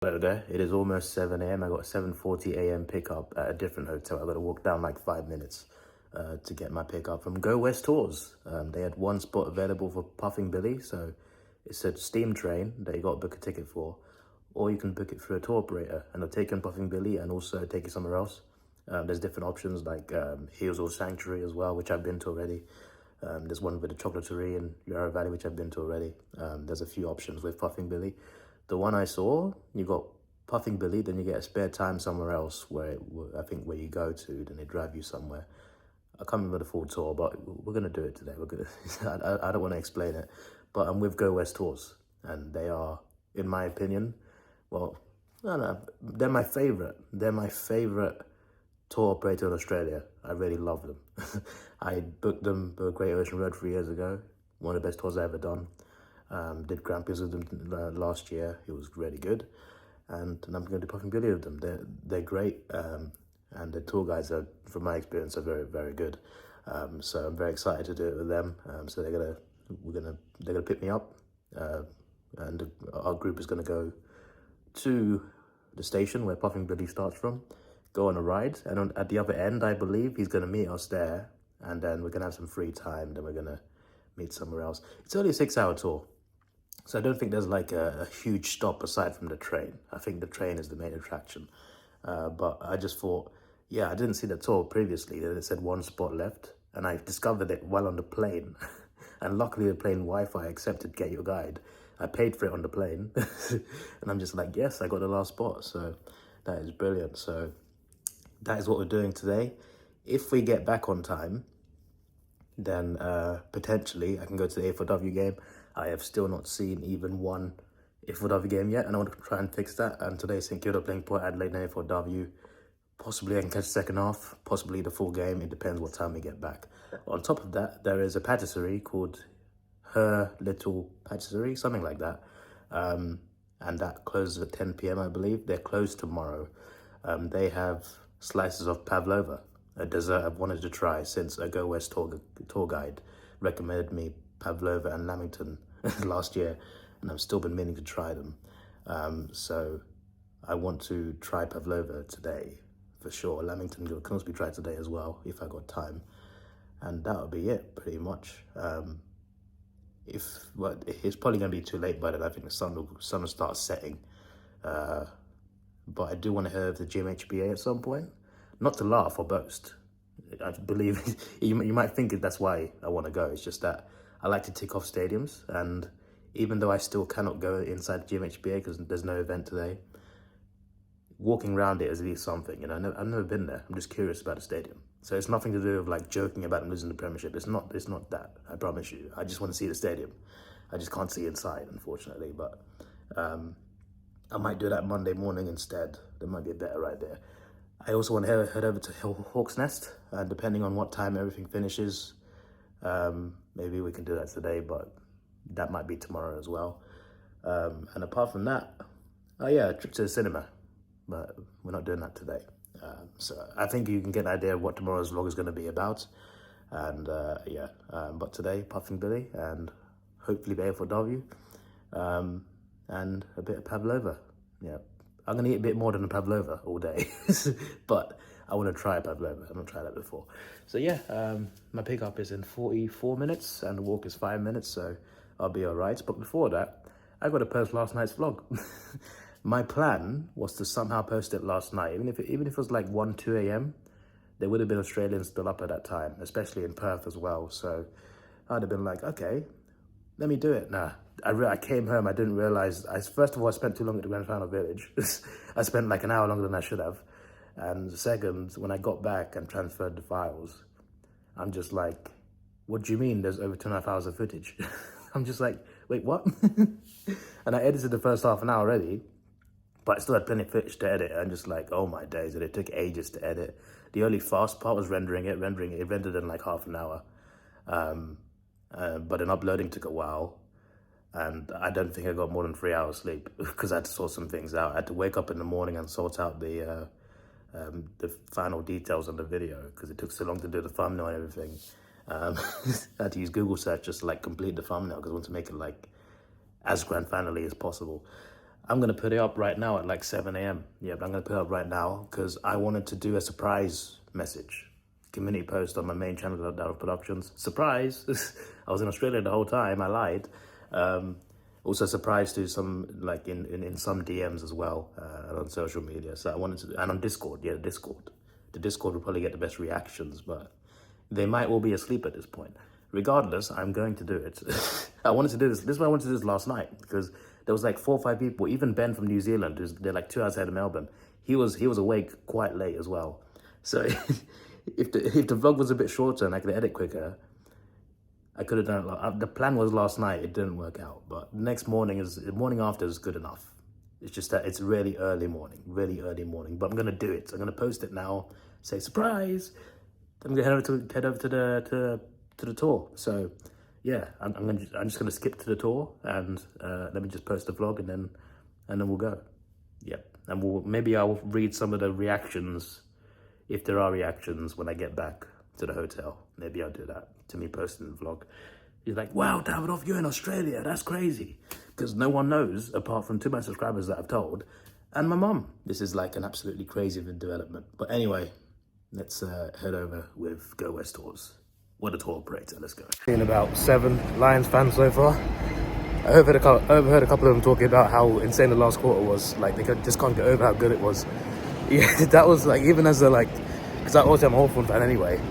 Hello there, it is almost 7 a.m. I got a 7:40 a.m. pickup at a different hotel. I got to walk down like 5 minutes to get my pickup from Go West Tours. They had one spot available for Puffing Billy, so it said steam train that you got to book a ticket for, or you can book it through a tour operator and they'll take you on Puffing Billy and also take you somewhere else. There's different options like Hills or Sanctuary as well, which I've been to already. There's one with the chocolaterie in Yarra Valley, which I've been to already. There's a few options with Puffing Billy. The one I saw, you got Puffing Billy, then you get a spare time somewhere else where I think where you go to, then they drive you somewhere. I can't remember the full tour, but we're gonna do it today. I don't want to explain it, but I'm with Go West Tours, and they are, in my opinion, well, I don't know, they're my favorite. They're my favorite tour operator in Australia. I really love them. I booked them for Great Ocean Road 3 years ago. One of the best tours I've ever done. Did Grand Prix with them last year. It was really good, and I'm going to do Puffing Billy with them. They're great, and the tour guides are, from my experience, are very, very good. So I'm very excited to do it with them. So they're gonna pick me up, and our group is gonna go to the station where Puffing Billy starts from, go on a ride, and at the other end, I believe he's gonna meet us there, and then we're gonna have some free time. Then we're gonna meet somewhere else. It's only a 6-hour tour. So I don't think there's like a huge stop aside from the train. I think the train is the main attraction. But I just thought, yeah, I didn't see the tour previously. It said one spot left, and I discovered it while on the plane. And luckily the plane Wi-Fi accepted Get Your Guide. I paid for it on the plane. And I'm just like, yes, I got the last spot. So that is brilliant. So that is what we're doing today. If we get back on time, then potentially I can go to the AFLW game. I have still not seen even one AFLW game yet, and I want to try and fix that. And today St Kilda playing Port Adelaide in AFLW. Possibly I can catch the second half, possibly the full game. It depends what time we get back. On top of that, there is a patisserie called Her Little Patisserie, something like that. And that closes at 10 p.m, I believe. They're closed tomorrow. They have slices of pavlova, a dessert I've wanted to try since a Go West tour guide recommended me pavlova and Lamington last year, and I've still been meaning to try them. So I want to try pavlova today for sure. Lamington can also be tried today as well if I got time, and that would be it pretty much. It's probably going to be too late by then. I think the sun will start setting, but I do want to hear of the GMHBA at some point. Not to laugh or boast. I believe you might think that's why I want to go. It's just that I like to tick off stadiums, and even though I still cannot go inside GMHBA because there's no event today, walking around it is at least something. You know, I've never been there. I'm just curious about the stadium. So it's nothing to do with like joking about them losing the Premiership. It's not that. I promise you. I just want to see the stadium. I just can't see inside, unfortunately. But I might do that Monday morning instead. There might be a better ride there. I also want to head over to Hawk's Nest, and depending on what time everything finishes, maybe we can do that today, but that might be tomorrow as well. And apart from that, oh yeah, a trip to the cinema, but we're not doing that today. So I think you can get an idea of what tomorrow's vlog is going to be about. And but today, Puffing Billy, and hopefully the AFLW, and a bit of pavlova. Yeah. I'm going to eat a bit more than a pavlova all day, but I want to try a pavlova. I've not tried that before. So yeah, my pickup is in 44 minutes and the walk is 5 minutes, so I'll be all right. But before that, I got to post last night's vlog. My plan was to somehow post it last night, even if it was like 1, 2 a.m. There would have been Australians still up at that time, especially in Perth as well. So I'd have been like, okay, let me do it. Nah, I came home, I didn't realize, first of all, I spent too long at the Grand Final Village. I spent like an hour longer than I should have. And second, when I got back and transferred the files, I'm just like, what do you mean there's over 2.5 hours of footage? I'm just like, wait, what? And I edited the first half an hour already, but I still had plenty of footage to edit. I'm just like, oh my days, and it took ages to edit. The only fast part was rendering it. It rendered in like half an hour. But then uploading took a while, and I don't think I got more than 3 hours sleep because I had to sort some things out. I had to wake up in the morning and sort out the final details on the video because it took so long to do the thumbnail and everything. I had to use Google search just to like complete the thumbnail because I want to make it like as grand finally as possible. I'm going to put it up right now at like 7 a.m. Yeah, but I'm going to put it up right now because I wanted to do a surprise message. Community post on my main channel, Davidoff Productions. Surprise! I was in Australia the whole time, I lied. Also surprise to some, like in some DMs as well, on social media. So I wanted to, and on Discord, yeah, Discord. The Discord will probably get the best reactions, but they might all be asleep at this point. Regardless, I'm going to do it. I wanted to do this. This is why I wanted to do this last night, because there was like 4 or 5 people, even Ben from New Zealand, they're like 2 hours ahead of Melbourne. He was awake quite late as well. So if the vlog was a bit shorter and I could edit quicker, I could have done it. The plan was last night, it didn't work out. But the next morning, the morning after is good enough. It's just that it's really early morning. But I'm gonna do it. So I'm gonna post it now, say surprise. I'm gonna head over to the tour. So yeah, I'm just gonna skip to the tour and let me just post the vlog and then we'll go. Yep. And maybe I'll read some of the reactions, if there are reactions, when I get back to the hotel. Maybe I'll do that, to me posting the vlog. He's like, wow, Davidoff, you're in Australia, that's crazy. Because no one knows, apart from 2 of my subscribers that I've told, and my mum. This is like an absolutely crazy development. But anyway, let's head over with Go West Tours. What a tour operator, let's go. Been about 7 Lions fans so far. I overheard a couple of them talking about how insane the last quarter was. Like, they just can't get over how good it was. Yeah, that was like, even as a like, because I also am a Hawthorn fan anyway,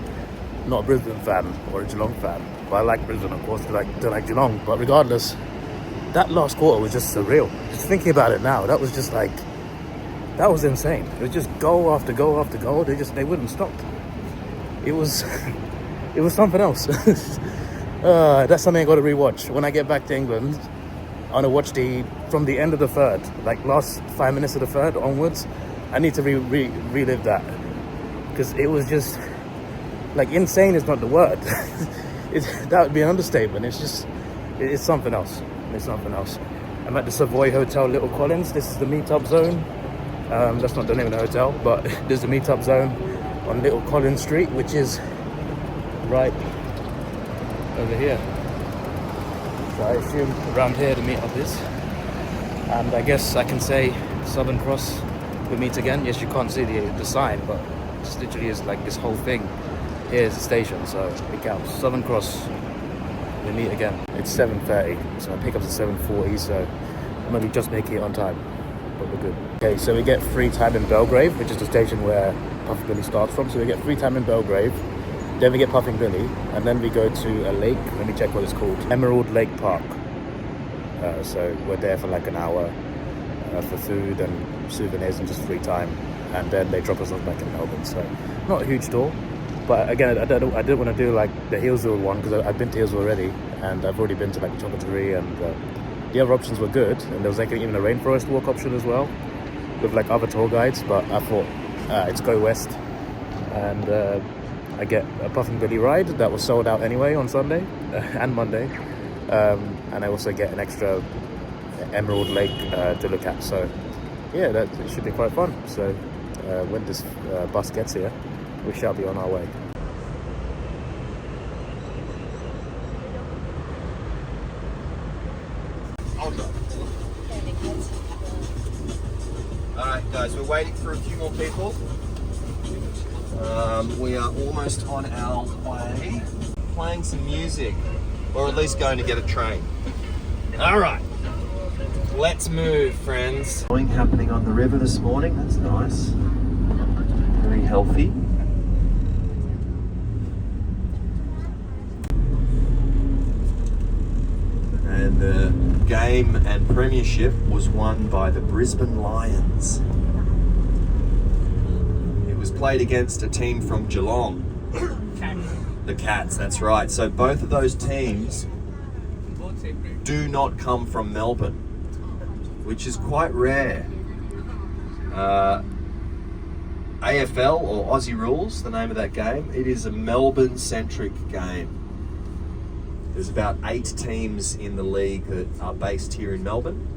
not a Brisbane fan or a Geelong fan, but I like Brisbane, of course, to like Geelong. But regardless, that last quarter was just surreal. Just thinking about it now, that was just like, that was insane. It was just goal after goal after goal. They wouldn't stop. It was it was something else. That's something I got to rewatch when I get back to England. I want to watch from the end of the third, like last 5 minutes of the third onwards. I need to relive that, because it was just like, insane is not the word. That would be an understatement. It's something else. It's something else. I'm at the Savoy Hotel, Little Collins. This is the meetup zone. That's not the name of the hotel, but there's a meetup zone on Little Collins Street, which is right over here. So I assume around here the meetup is. And I guess I can say Southern Cross, we meet again. Yes, you can't see the sign, but it literally is like this whole thing. Here's the station, so it counts. Southern Cross, we meet again. It's 7:30, so my pickup's at 7:40, so I'm gonna be just making it on time, but we're good. Okay, so we get free time in Belgrave, which is the station where Puffing Billy starts from. So we get free time in Belgrave, then we get Puffing Billy, and then we go to a lake. Let me check what it's called. Emerald Lake Park. So we're there for like an hour for food and souvenirs and just free time, and then they drop us off back in Melbourne. So not a huge tour, but again, I didn't want to do like the Hillsville one, because I've been to Hillsville already, and I've already been to like the Chocolaterie, and the other options were good, and there was like even a rainforest walk option as well with like other tour guides. But I thought it's Go West, and I get a Puffing Billy ride that was sold out anyway on Sunday and Monday, and I also get an extra Emerald Lake to look at. So yeah, it should be quite fun. So when this bus gets here, we shall be on our way. Alright guys, we're waiting for a few more people. We are almost on our way, playing some music, or at least going to get a train. Alright, let's move, friends. Happening on the river this morning, that's nice. Very healthy. And the game and premiership was won by the Brisbane Lions. It was played against a team from Geelong. The Cats, that's right. So both of those teams do not come from Melbourne, which is quite rare. AFL, or Aussie Rules, the name of that game. It is a Melbourne-centric game. There's about 8 teams in the league that are based here in Melbourne,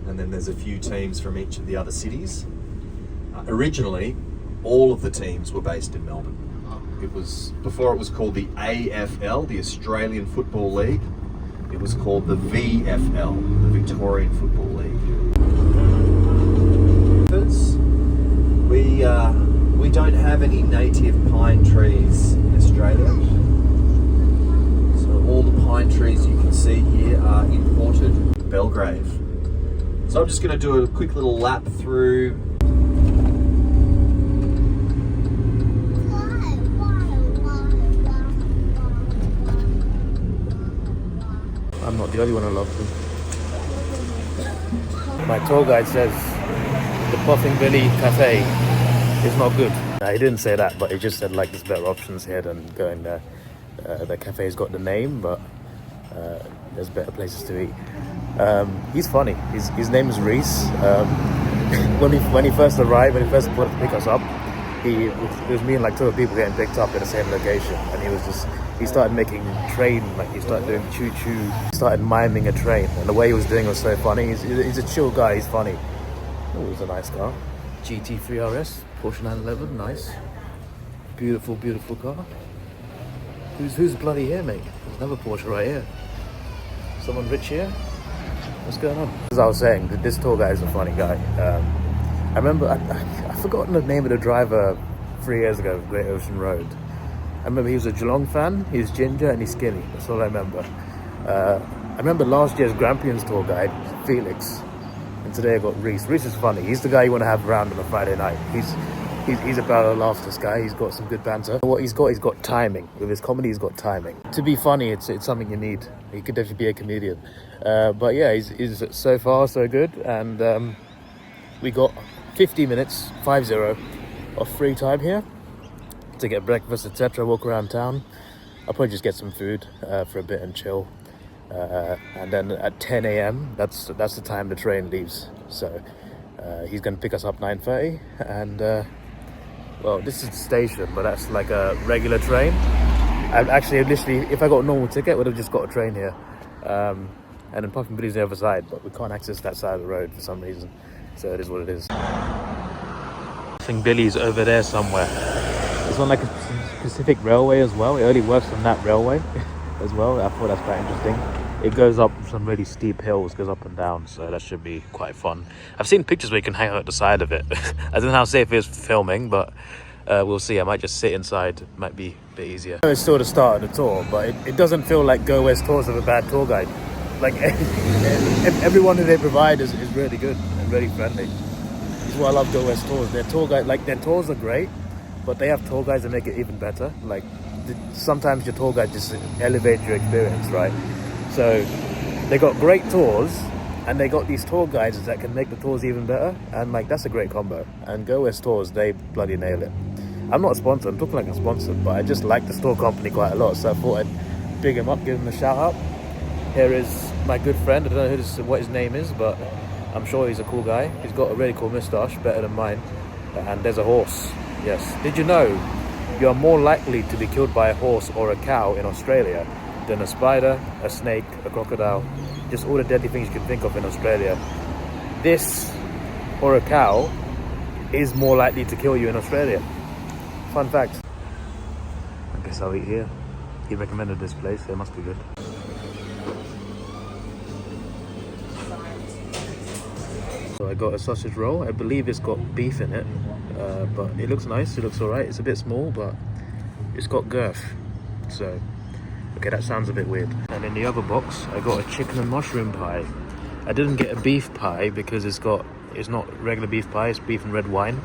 and then there's a few teams from each of the other cities. Originally, all of the teams were based in Melbourne. It was, before it was called the AFL, the Australian Football League, it was called the VFL, the Victorian Football League. Australia. So all the pine trees you can see here are imported to Belgrave. So I'm just going to do a quick little lap through. I'm not the only one who loves them. My tour guide says the Puffing Billy Cafe is not good. He didn't say that, but he just said like there's better options here than going there. The cafe's got the name, but there's better places to eat. He's funny. His name is Reese. When he first arrived, when he first wanted to pick us up, it was me and like two other people getting picked up at the same location, and he started making train, like he started doing choo-choo, he started miming a train, and the way he was doing it was so funny. He's a chill guy, he's funny. Oh, it's a nice car. GT3 RS, Porsche 911, nice. Beautiful, beautiful car. Who's bloody here, mate? There's another Porsche right here. Someone rich here? What's going on? As I was saying, this tour guy is a funny guy. I remember, I've forgotten the name of the driver 3 years ago of Great Ocean Road. I remember he was a Geelong fan, he's ginger and he's skinny, that's all I remember. I remember last year's Grampians tour guide, Felix, and today I got Reese. Reese is funny, he's the guy you want to have around on a Friday night. He's about a laugh, this guy, he's got some good banter. What he's got timing. With his comedy, he's got timing. To be funny, it's something you need. He could definitely be a comedian. But yeah, he's so far so good, and we got 50 minutes, 50, of free time here to get breakfast, etc., walk around town. I'll probably just get some food for a bit and chill. And then at 10 a.m, that's the time the train leaves. So he's going to pick us up 9:30, and well, this is the station, but that's like a regular train. Actually, literally, if I got a normal ticket, I would have just got a train here. And then Puffing Billy's the other side, but we can't access that side of the road for some reason. So it is what it is. Puffing Billy's over there somewhere. It's on like a Pacific Railway as well. It only works on that railway as well. I thought that's quite interesting. It goes up some really steep hills, goes up and down, so that should be quite fun. I've seen pictures where you can hang out at the side of it. I don't know how safe it is for filming, but we'll see. I might just sit inside, it might be a bit easier. It's still the start of the tour, but it doesn't feel like Go West tours have a bad tour guide. Like everyone who they provide is really good and really friendly. This is why I love Go West tours. Their tour guide, like their tours are great, but they have tour guides that make it even better. Like sometimes your tour guide just elevates your experience, right? So they got great tours, and they got these tour guides that can make the tours even better, and like that's a great combo. And Go West Tours, they bloody nail it. I'm not a sponsor, I'm talking like a sponsor, but I just like the store company quite a lot, so I thought I'd big him up, give him a shout out. Here is my good friend. I don't know what his name is, but I'm sure he's a cool guy. He's got a really cool moustache, better than mine. And there's a horse. Yes. Did you know you are more likely to be killed by a horse or a cow in Australia than a spider, a snake, a crocodile? Just all the deadly things you can think of in Australia. This or a cow is more likely to kill you in Australia. Fun fact. I guess I'll eat here. He recommended this place, so it must be good. So I got a sausage roll. I believe it's got beef in it, but it looks nice, it looks alright. It's a bit small, but it's got girth. So, okay, that sounds a bit weird. And in the other box, I got a chicken and mushroom pie. I didn't get a beef pie because it's not regular beef pie, it's beef and red wine.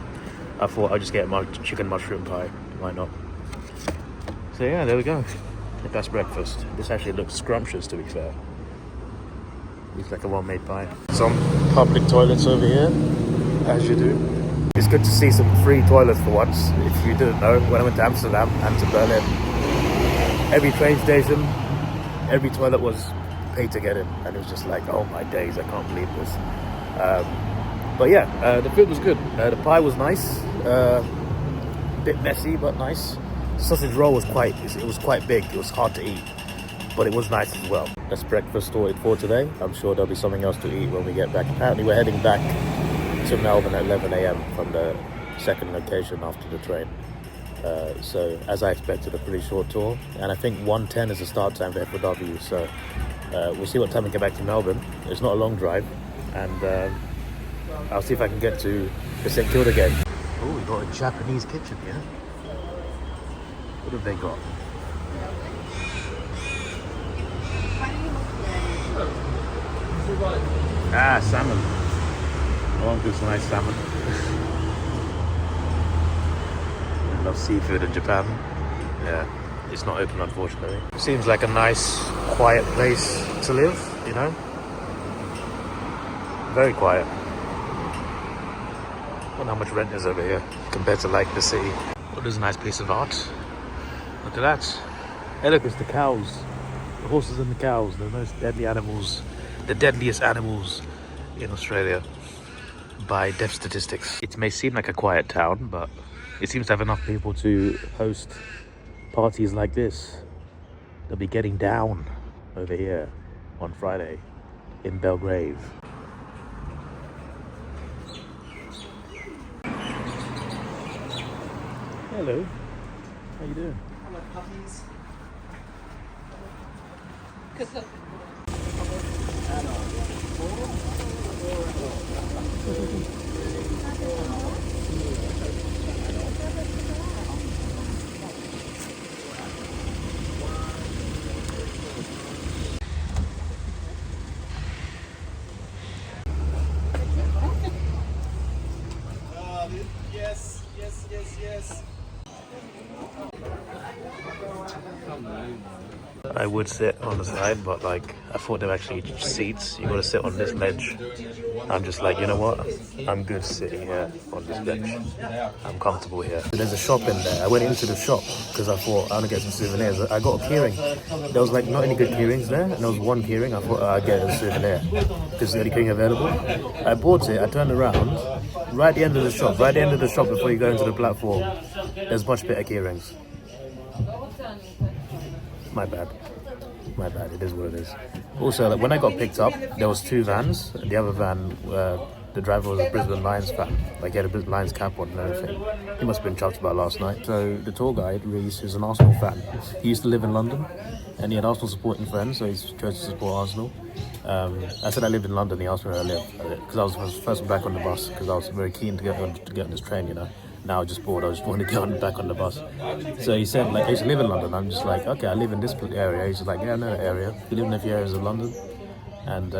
I thought I'd just get my chicken mushroom pie. Why not? So yeah, there we go. That's breakfast. This actually looks scrumptious, to be fair. Looks like a well-made pie. Some public toilets over here, as you do. It's good to see some free toilets for once. If you didn't know, when I went to Amsterdam and to Berlin, every train station, every toilet was paid to get in, and it was just like, oh my days, I can't believe this. But yeah, the food was good. The pie was nice, bit messy but nice. The sausage roll was quite big. It was hard to eat, but it was nice as well. That's breakfast sorted for today. I'm sure there'll be something else to eat when we get back. Apparently we're heading back to Melbourne at 11 a.m. from the second location after the train. So as I expected, a pretty short tour, and I think 1:10 is the start time for AFLW. So we'll see what time we get back to Melbourne. It's not a long drive, and I'll see if I can get to the St Kilda game. Oh, we got a Japanese kitchen here. What have they got? Ah, salmon. I want this nice salmon. I love seafood in Japan. Yeah, it's not open unfortunately. Seems like a nice, quiet place to live, you know? Very quiet. I wonder how much rent is over here compared to like the city. Oh, there's a nice piece of art. Look at that. Hey look, it's the cows. The horses and the cows, the most deadly animals, the deadliest animals in Australia by death statistics. It may seem like a quiet town, but it seems to have enough people to host parties like this. They'll be getting down over here on Friday in Belgrave. Hello, how you doing? Hello, puppies. Yes, yes, yes, yes. I would sit on the side, but like I thought they were actually seats. You gotta sit on this ledge. I'm just like, you know what? I'm good sitting here on this bench. I'm comfortable here. There's a shop in there. I went into the shop because I thought I want to get some souvenirs. I got a keyring. There was like not any good keyrings there, and there was one keyring. I thought I'd get a souvenir because it's the only keyring available. I bought it. I turned around. Right at the end of the shop. Right at the end of the shop before you go into the platform. There's much better keyrings. My bad. My bad, it is what it is. Also, like, when I got picked up, there was two vans. The other van, the driver was a Brisbane Lions fan. Like, he had a Brisbane Lions cap on and everything. He must have been chuffed about last night. So, the tour guide, Reese, is an Arsenal fan. He used to live in London, and he had Arsenal supporting friends, so he chose to support Arsenal. I said I lived in London. He asked me where I lived, because I was first back on the bus, because I was very keen to get on this train, you know. Now I'm just bored, I just want to get back on the bus. So he said, like, I used to live in London. I'm just like, okay, I live in this area. He's just like, yeah, I know that area. We live in a few areas of London. And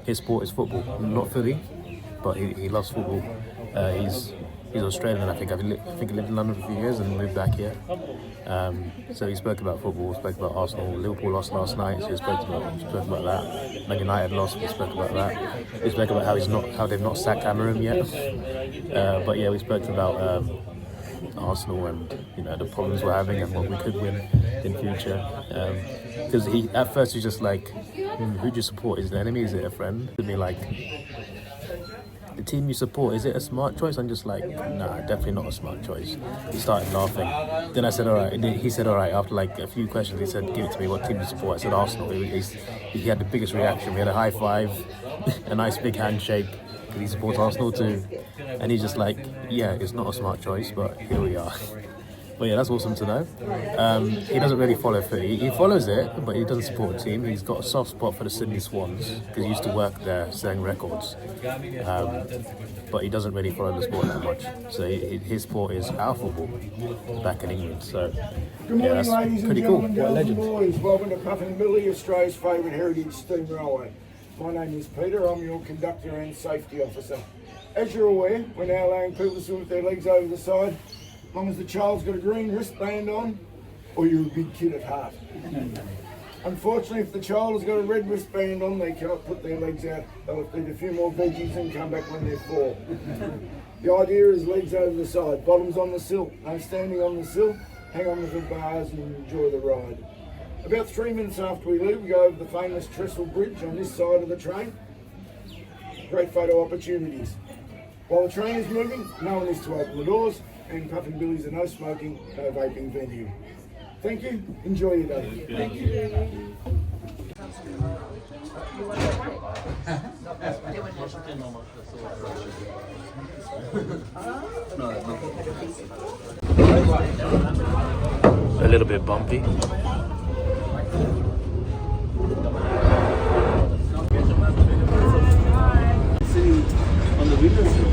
his sport is football. Not footy, but he loves football. He's Australian, I think. I think he lived in London for a few years and moved back here. So he spoke about football, spoke about Arsenal. Liverpool lost last night, so he spoke about that. Man United lost, we spoke about that. We spoke about how they've not sacked Cameron yet. But yeah, we spoke about Arsenal and, you know, the problems we're having and what we could win in future. Because at first he's just like, who do you support? Is it an enemy? Is it a friend? To me, like, the team you support, is it a smart choice? I'm just like, nah, definitely not a smart choice. He started laughing. Then I said, all right. He said, all right. After like a few questions, he said, give it to me. What team do you support? I said, Arsenal. He had the biggest reaction. We had a high five, a nice big handshake, because he supports Arsenal too. And he's just like, yeah, it's not a smart choice, but here we are. But yeah, that's awesome to know. He doesn't really follow footy. He follows it, but he doesn't support the team. He's got a soft spot for the Sydney Swans because he used to work there selling records. But he doesn't really follow the sport that much. So his sport is our football back in England. So Good morning, yeah, that's ladies pretty and cool. gentlemen, What a girls and legend. boys. Welcome to Puffin Billy, Australia's favourite heritage steam railway. My name is Peter. I'm your conductor and safety officer. As you're aware, we're now allowing people to swim with their legs over the side, as long as the child's got a green wristband on, or you're a big kid at heart. Unfortunately, if the child has got a red wristband on, they cannot put their legs out. They'll eat a few more veggies and come back when they're 4. The idea is legs over the side, bottoms on the sill, no standing on the sill, hang on to the bars and enjoy the ride. About 3 minutes after we leave, we go over the famous Trestle Bridge on this side of the train. Great photo opportunities. While the train is moving, no one is to open the doors, and Puffin Billy's a no smoking, no vaping venue. Thank you, enjoy your day. Thank you. A little bit bumpy. Sitting on the windowsill.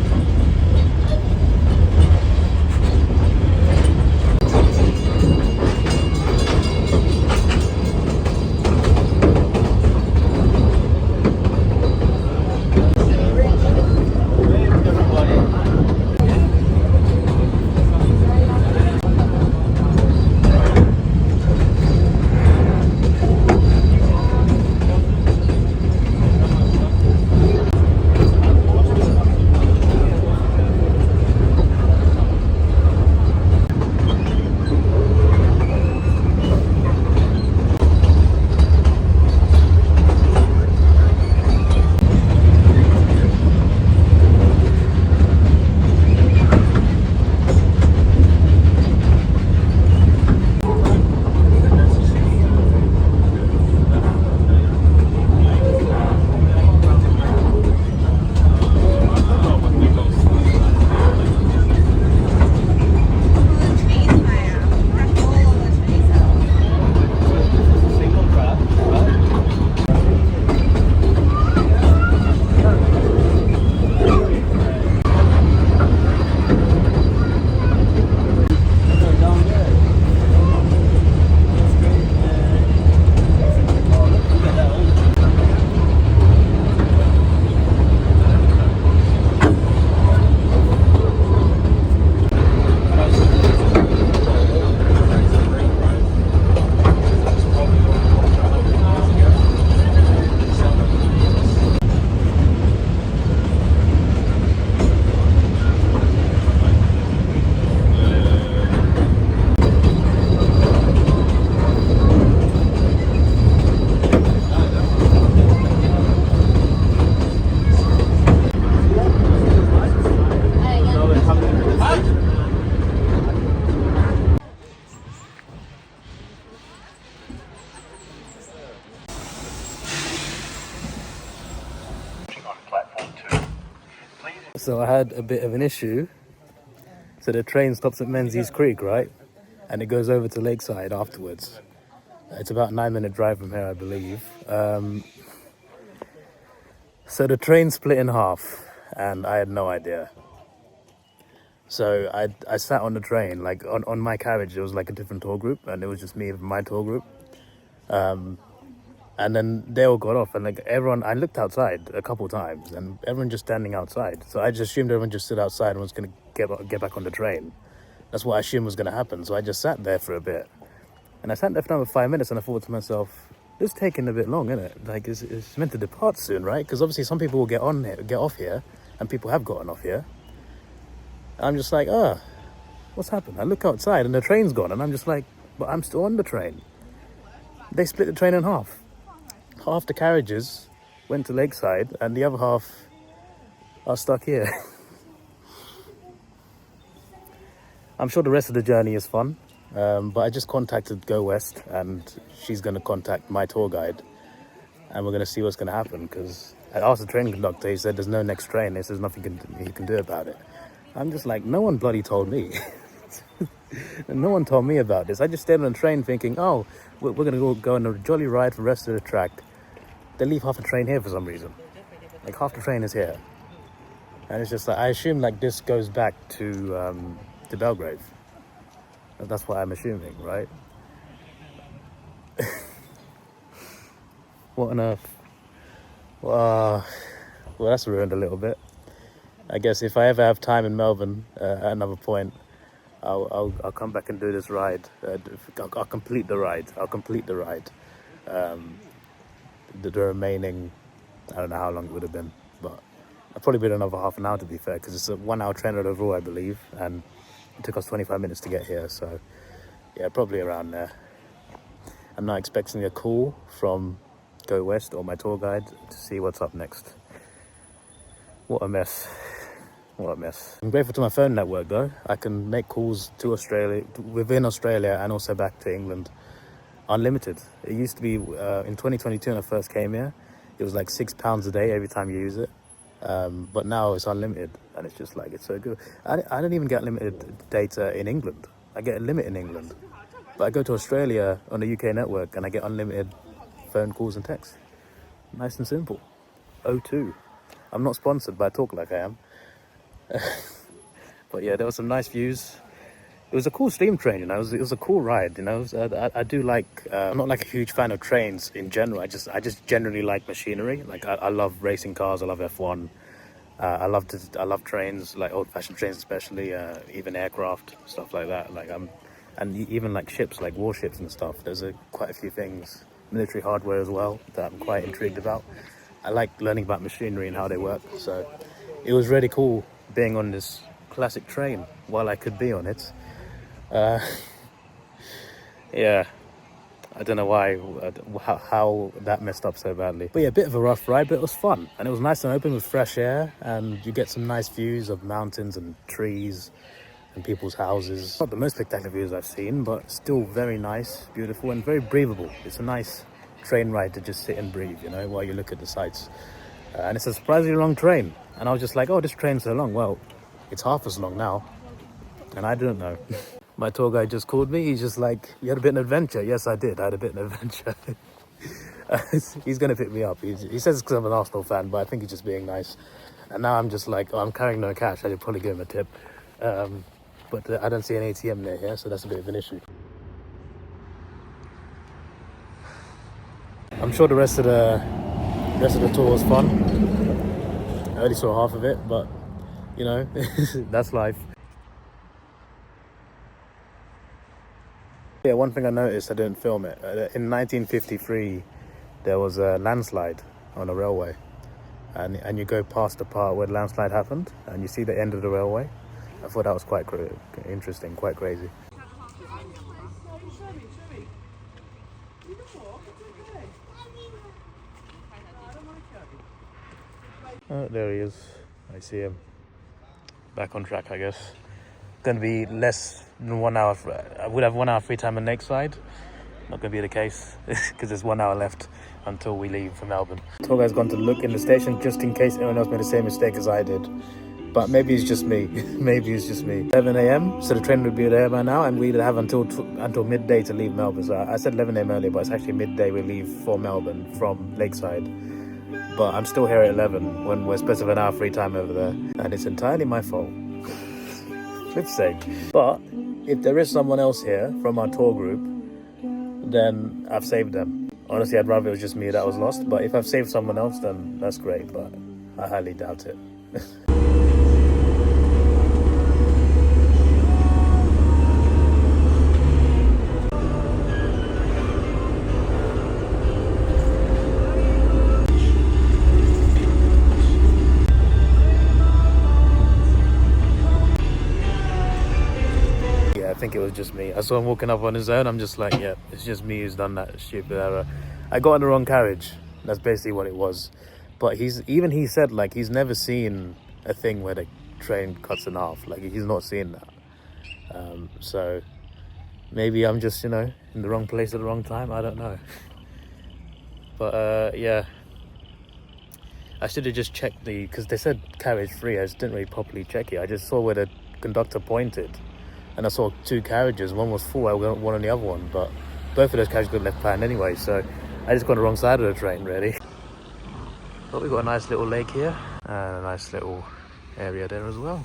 So I had a bit of an issue. So the train stops at Menzies Creek, right? And it goes over to Lakeside afterwards. It's about a 9-minute drive from here, I believe. So the train split in half, and I had no idea. So I sat on the train, like on my carriage, it was like a different tour group, and it was just me and my tour group. And then they all got off, and like everyone, I looked outside a couple times, and everyone just standing outside. So I just assumed everyone just stood outside and was going to get back on the train. That's what I assumed was going to happen. So I just sat there for a bit. And I sat there for another 5 minutes, and I thought to myself, it's taking a bit long, isn't it? Like, it's meant to depart soon, right? Because obviously some people will get off here, and people have gotten off here. And I'm just like, what's happened? I look outside, and the train's gone, and I'm just like, but I'm still on the train. They split the train in half. Half the carriages went to Lakeside, and the other half are stuck here. I'm sure the rest of the journey is fun. But I just contacted Go West, and she's going to contact my tour guide, and we're going to see what's going to happen, because I asked the train conductor. He said there's no next train. He says nothing he can do about it. I'm just like, no one bloody told me. No one told me about this. I just stayed on the train thinking, oh, we're going to go on a jolly ride for the rest of the track. They leave half the train here for some reason. Like, half the train is here. And it's just like, I assume like this goes back to Belgrave. That's what I'm assuming, right? What on earth? Well, that's ruined a little bit. I guess if I ever have time in Melbourne at another point, I'll come back and do this ride. I'll complete the ride. The remaining, I don't know how long it would have been, but I'll probably been another half an hour, to be fair, because it's a 1 hour train ride overall, I believe, and it took us 25 minutes to get here, so yeah, probably around there. I'm not expecting a call from Go West or my tour guide to see what's up next. What a mess. What a mess. I'm grateful to my phone network though. I can make calls to Australia, within Australia, and also back to England, unlimited. It used to be, in 2022 when I first came here, it was like £6 a day every time you use it. But now it's unlimited, and it's just like, it's so good. I don't even get limited data in England. I get a limit in England, but I go to Australia on the UK network and I get unlimited phone calls and texts. Nice and simple. O2. I'm not sponsored, but I talk like I am. But yeah, there were some nice views. It was a cool steam train, you know. It was a cool ride, you know. I do like. I'm not like a huge fan of trains in general. I just generally like machinery. Like I love racing cars. I love F1. I love trains, like old-fashioned trains, especially even aircraft, stuff like that. Like and even like ships, like warships and stuff. There's quite a few things, military hardware as well, that I'm quite intrigued about. I like learning about machinery and how they work. So it was really cool being on this classic train while I could be on it. Yeah, I don't know why, how that messed up so badly. But yeah, a bit of a rough ride, but it was fun. And it was nice and open with fresh air, and you get some nice views of mountains and trees and people's houses. Not the most spectacular views I've seen, but still very nice, beautiful, and very breathable. It's a nice train ride to just sit and breathe, you know, while you look at the sights. And it's a surprisingly long train. And I was just like, oh, this train's so long. Well, it's half as long now. And I didn't know. My tour guide just called me. He's just like, you had a bit of an adventure. Yes, I did. I had a bit of an adventure. He's going to pick me up. He says it's because I'm an Arsenal fan, but I think he's just being nice. And now I'm just like, oh, I'm carrying no cash. I should probably give him a tip. But I don't see an ATM near here, so that's a bit of an issue. I'm sure the rest of the tour was fun. I only saw half of it, but, you know, that's life. Yeah, one thing I noticed, I didn't film it. In 1953, there was a landslide on a railway. And you go past the part where the landslide happened, and you see the end of the railway. I thought that was quite interesting, quite crazy. Oh, there he is. I see him. Back on track, I guess. Going to be less than 1 hour. I would have 1 hour free time on the next side. Not going to be the case because there's 1 hour left until we leave for Melbourne. Tour guy's gone to look in the station just in case anyone else made the same mistake as I did. But maybe it's just me. Maybe it's just me. 11 a.m. So the train would be there by now, and we'd have until midday to leave Melbourne. So I said 11 a.m. earlier, but it's actually midday we leave for Melbourne from Lakeside. But I'm still here at 11 when we're supposed to have an hour free time over there, and it's entirely my fault. Flip's sake. But if there is someone else here from our tour group, then I've saved them. Honestly, I'd rather it was just me that was lost. But if I've saved someone else, then that's great. But I highly doubt it. I think it was just me. I saw him walking up on his own. I'm just like, yeah, it's just me who's done that stupid error. I got in the wrong carriage. That's basically what it was. But he said like he's never seen a thing where the train cuts in half. Like he's not seen that. So maybe I'm just, in the wrong place at the wrong time. I don't know. But yeah, I should have just checked because they said carriage free. I just didn't really properly check it. I just saw where the conductor pointed. And I saw 2 carriages, one was full, I got one on the other one, but both of those carriages got left behind anyway, so I just got on the wrong side of the train, really. But we've got a nice little lake here, and a nice little area there as well.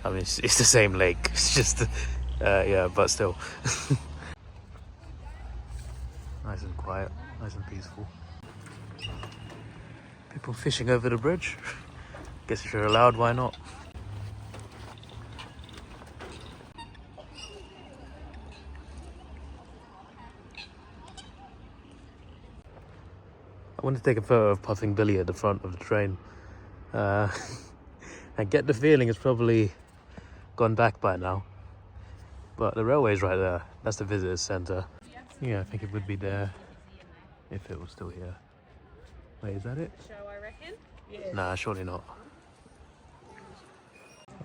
I mean, it's the same lake, it's just, yeah, but still. Nice and quiet, nice and peaceful. People fishing over the bridge. Guess if you're allowed, why not? I want to take a photo of Puffing Billy at the front of the train. I get the feeling it's probably gone back by now. But the railway's right there. That's the visitors centre. Yeah, I think it would be there if it was still here. Wait, is that it? Show, I reckon. Yeah. Nah, surely not.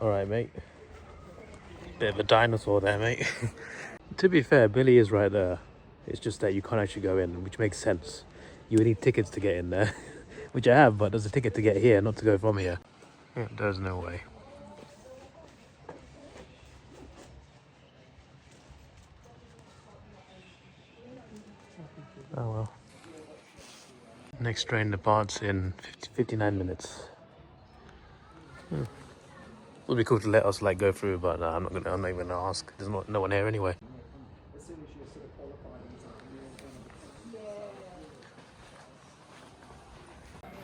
Alright, mate. Bit of a dinosaur there, mate. To be fair, Billy is right there. It's just that you can't actually go in, which makes sense. You would need tickets to get in there, which I have, but there's a ticket to get here, not to go from here. Yeah, there's no way. Oh well. Next train departs in 59 minutes. It would be cool to let us go through, but I'm not even gonna ask. There's no one here anyway.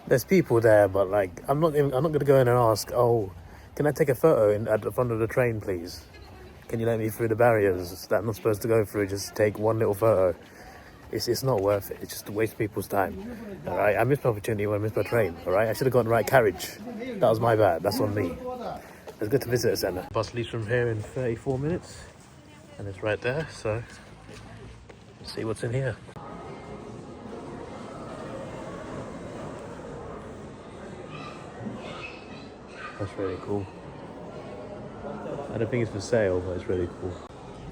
There's people there, but I'm not gonna go in and ask, oh, can I take a photo at the front of the train, please? Can you let me through the barriers that I'm not supposed to go through? Just take one little photo. It's not worth it. It's just to waste people's time. All right, I missed my opportunity when I missed my train. All right, I should have gotten the right carriage. That was my bad. That's on me. Let's go to visitor centre. Bus leaves from here in 34 minutes, and it's right there. So let's see what's in here. That's really cool. I don't think it's for sale, but it's really cool.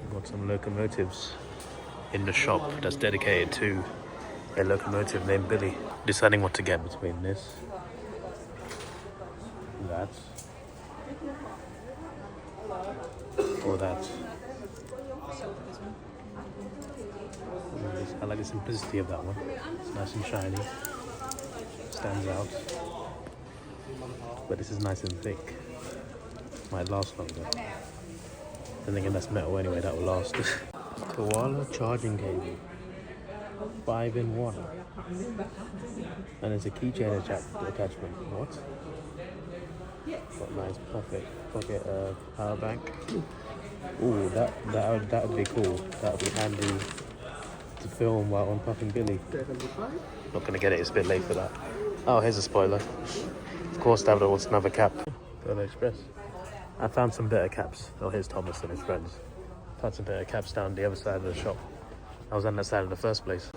We've got some locomotives in the shop that's dedicated to a locomotive named Billy. Deciding what to get between this, that, or that. I like the simplicity of that one. It's nice and shiny. Stands out. But this is nice and thick. Might last longer. Then again, that's metal anyway, that will last. Koala charging cable. 5-in-1. And there's a keychain attachment. What? Got nice pocket power bank. Ooh, that would be cool. That would be handy to film while on Puffing Billy. Not gonna get it, it's a bit late for that. Oh, here's a spoiler. Of course, Davidoff wants another cap. Further Express. I found some better caps. Oh, here's Thomas and his friends. Found some better caps down the other side of the shop. I was on that side in the first place.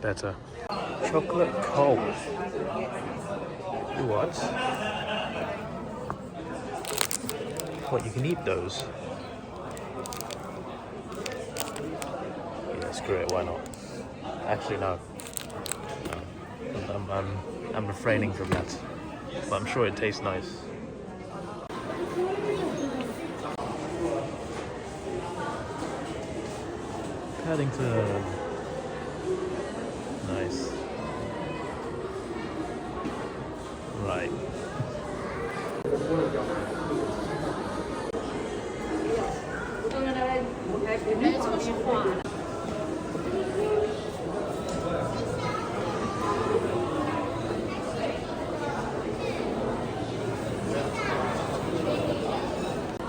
Better. Chocolate cold. What? What, you can eat those? Yeah, screw it, why not? Actually, no. I'm refraining from that, but I'm sure it tastes nice. Paddington. Nice. Right.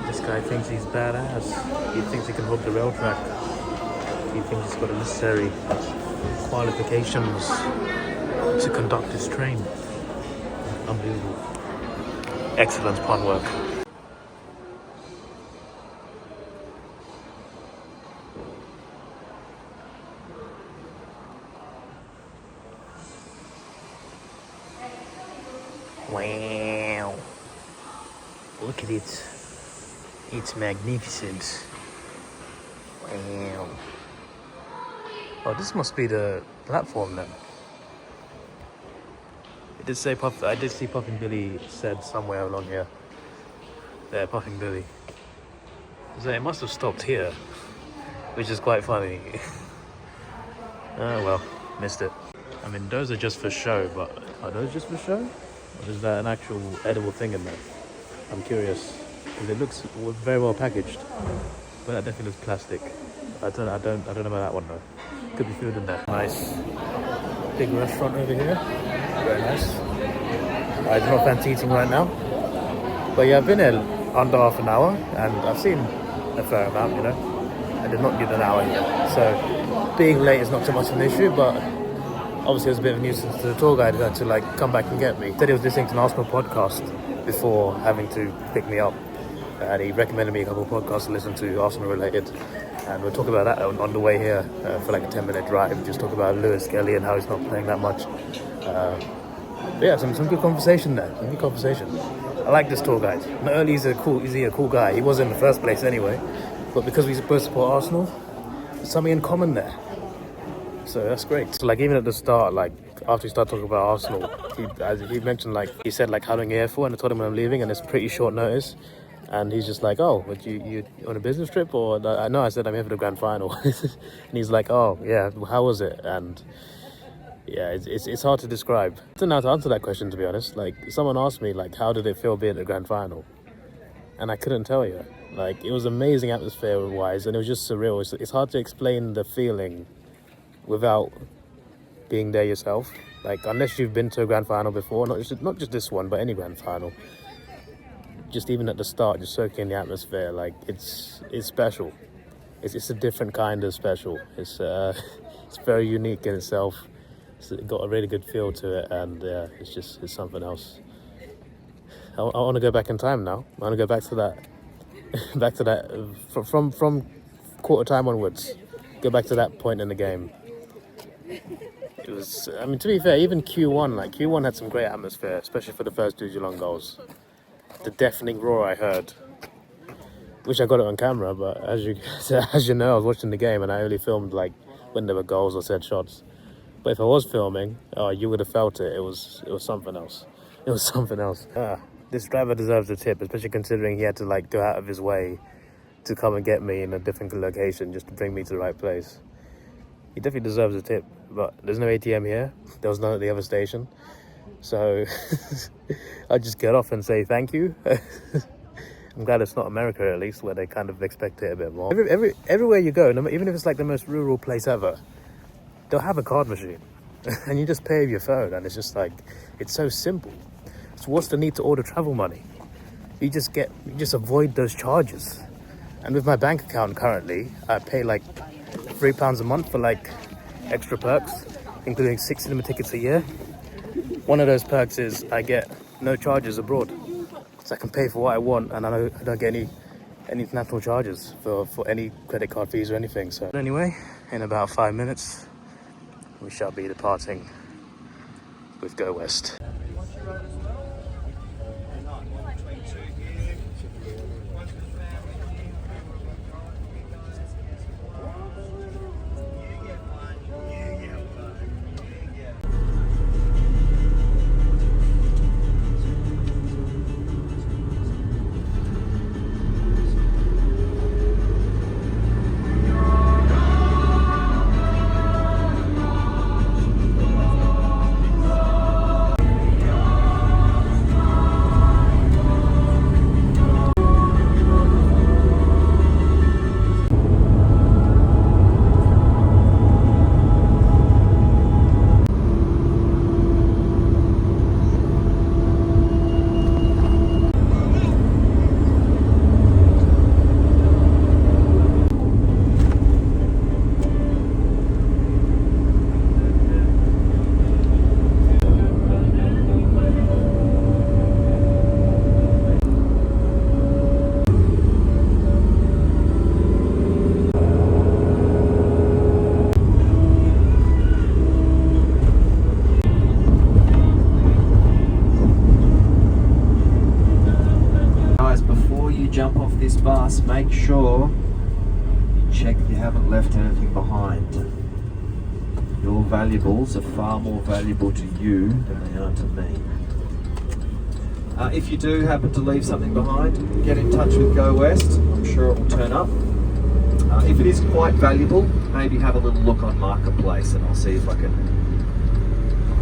This guy thinks he's badass. He thinks he can hug the rail track. He thinks he's got the necessary qualifications to conduct his train. Unbelievable. Excellent pun work. Wow. Look at it. It's magnificent. Wow. Oh, this must be the platform then. It did say Puff. I did see Puffing Billy said somewhere along here. There, Puffing Billy. So it must have stopped here, which is quite funny. Oh well, missed it. I mean, those are just for show, but are those just for show? Or is that an actual edible thing in there? I'm curious, because it looks very well packaged, but that definitely looks plastic. I don't know about that one though. Could be food in there. Nice big restaurant over here. Very nice. I do not fancy eating right now, but yeah, I've been here under half an hour and I've seen a fair amount. You know, I did not need an hour here, so being late is not so much an issue. But obviously, it was a bit of a nuisance to the tour guide who had to like come back and get me. He said he was listening to an Arsenal podcast before having to pick me up, and he recommended me a couple of podcasts to listen to, Arsenal related. And we'll talk about that on the way here for like a 10-minute drive. Just talk about Lewis Kelly and how he's not playing that much. But yeah, some good conversation there. Some good conversation. I like this tour guide. Not only is he a cool guy, he was in the first place anyway, but because we both support Arsenal, there's something in common there. So that's great. So like even at the start, like after we started talking about Arsenal, he mentioned like, he said like how long you're here for, and I told him when I'm leaving, and it's pretty short notice. And he's just like, oh, but you on a business trip? Or no, I said I'm here for the grand final. And he's like, oh yeah, how was it? And yeah, it's hard to describe. I don't know how to answer that question, to be honest. Like someone asked me like, how did it feel being at the grand final? And I couldn't tell you. Like it was amazing atmosphere wise, and it was just surreal. It's hard to explain the feeling without being there yourself. Like unless you've been to a grand final before, not just this one, but any grand final. Just even at the start, just soaking in the atmosphere, like it's special. It's a different kind of special. It's very unique in itself. It's got a really good feel to it, and it's something else. I want to go back in time now. I want to go back to that, from quarter time onwards. Go back to that point in the game. It was, I mean, to be fair, even Q1 had some great atmosphere, especially for the first two Geelong goals. The deafening roar I heard. Wish I got it on camera, but as you know, I was watching the game and I only filmed like when there were goals or said shots. But if I was filming, you would have felt it. It was something else. It was something else. This driver deserves a tip, especially considering he had to like go out of his way to come and get me in a different location just to bring me to the right place. He definitely deserves a tip, but there's no ATM here. There was none at the other station. So I just get off and say thank you. I'm glad it's not America, at least, where they kind of expect it a bit more. Everywhere you go, even if it's like the most rural place ever, they'll have a card machine. And you just pay with your phone, and it's just like, it's so simple. So what's the need to order travel money? You just avoid those charges. And with my bank account currently, I pay like £3 a month for like extra perks, including 6 cinema tickets a year. One of those perks is I get no charges abroad, so I can pay for what I want, and I don't get any international charges for any credit card fees or anything. So anyway, in about 5 minutes, we shall be departing with Go West. this bus, make sure you check you haven't left anything behind. Your valuables are far more valuable to you than they are to me. If you do happen to leave something behind, get in touch with Go West. I'm sure it will turn up. If it is quite valuable, maybe have a little look on Marketplace and I'll see if I can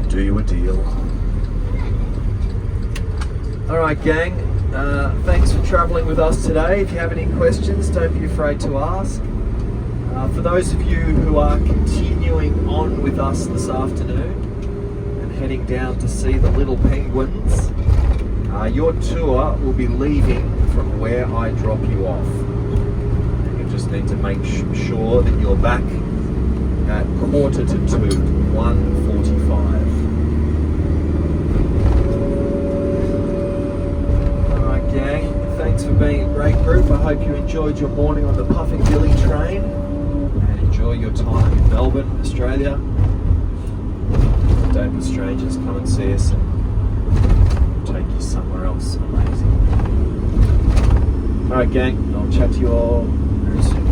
do you a deal. Alright gang, thanks for travelling with us today. If you have any questions, don't be afraid to ask. For those of you who are continuing on with us this afternoon and heading down to see the little penguins, your tour will be leaving from where I drop you off. And you just need to make sure that you're back at 1:45. 1:45. Alright gang, thanks for being a great group. I hope you enjoyed your morning on the Puffing Billy train and enjoy your time in Melbourne, Australia. Don't be strangers, come and see us and take you somewhere else amazing. Alright gang, I'll chat to you all very soon.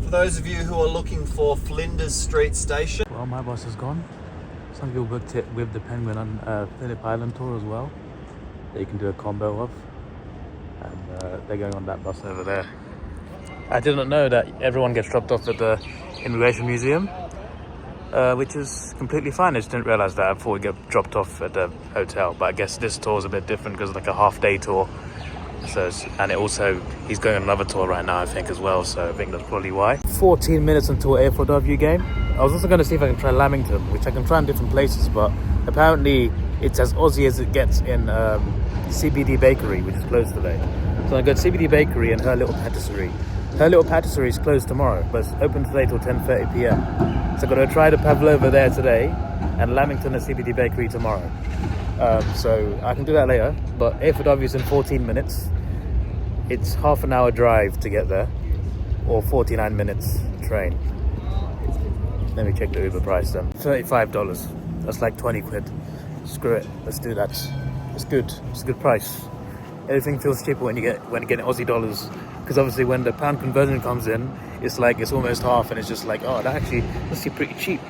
For those of you who are looking for Flinders Street Station, Well, my bus is gone. Some people booked it with the Penguin on Phillip Island tour as well, that you can do a combo of. And they're going on that bus over there. I didn't know that everyone gets dropped off at the Immigration Museum, which is completely fine. I just didn't realise that. I thought we'd get dropped off at the hotel, but I guess this tour is a bit different because it's like a half-day tour. So, and it also, he's going on another tour right now, I think, as well. So I think that's probably why. 14 minutes until AFLW game. I was also going to see if I can try Lamington, which I can try in different places, but apparently it's as Aussie as it gets in CBD Bakery, which is closed today. So I go to CBD Bakery and Her Little Patisserie. Her Little Patisserie is closed tomorrow, but it's open today till 10:30 p.m. So I'm going to try the Pavlova there today and Lamington at CBD Bakery tomorrow. So I can do that later, but AFLW is in 14 minutes. It's half an hour drive to get there, or 49 minutes train. Let me check the Uber price then. $35. That's like 20 quid. Screw it, let's do that. It's good. It's a good price. Everything feels cheaper when you get Aussie dollars, because obviously when the pound conversion comes in, it's like it's almost half, and it's just like, oh, that actually must be pretty cheap.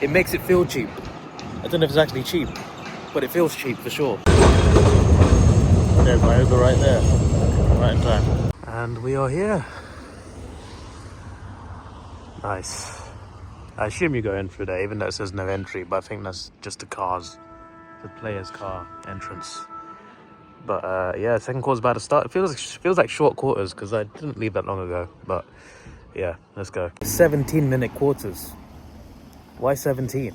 It makes it feel cheap. I don't know if it's actually cheap, but it feels cheap for sure. There's my Uber right there, right in time. And we are here. Nice. I assume you go in through there, even though it says no entry, but I think that's just the cars, the player's car entrance. But yeah, second quarter's about to start. It feels like short quarters because I didn't leave that long ago. But yeah, let's go. 17-minute quarters. Why 17?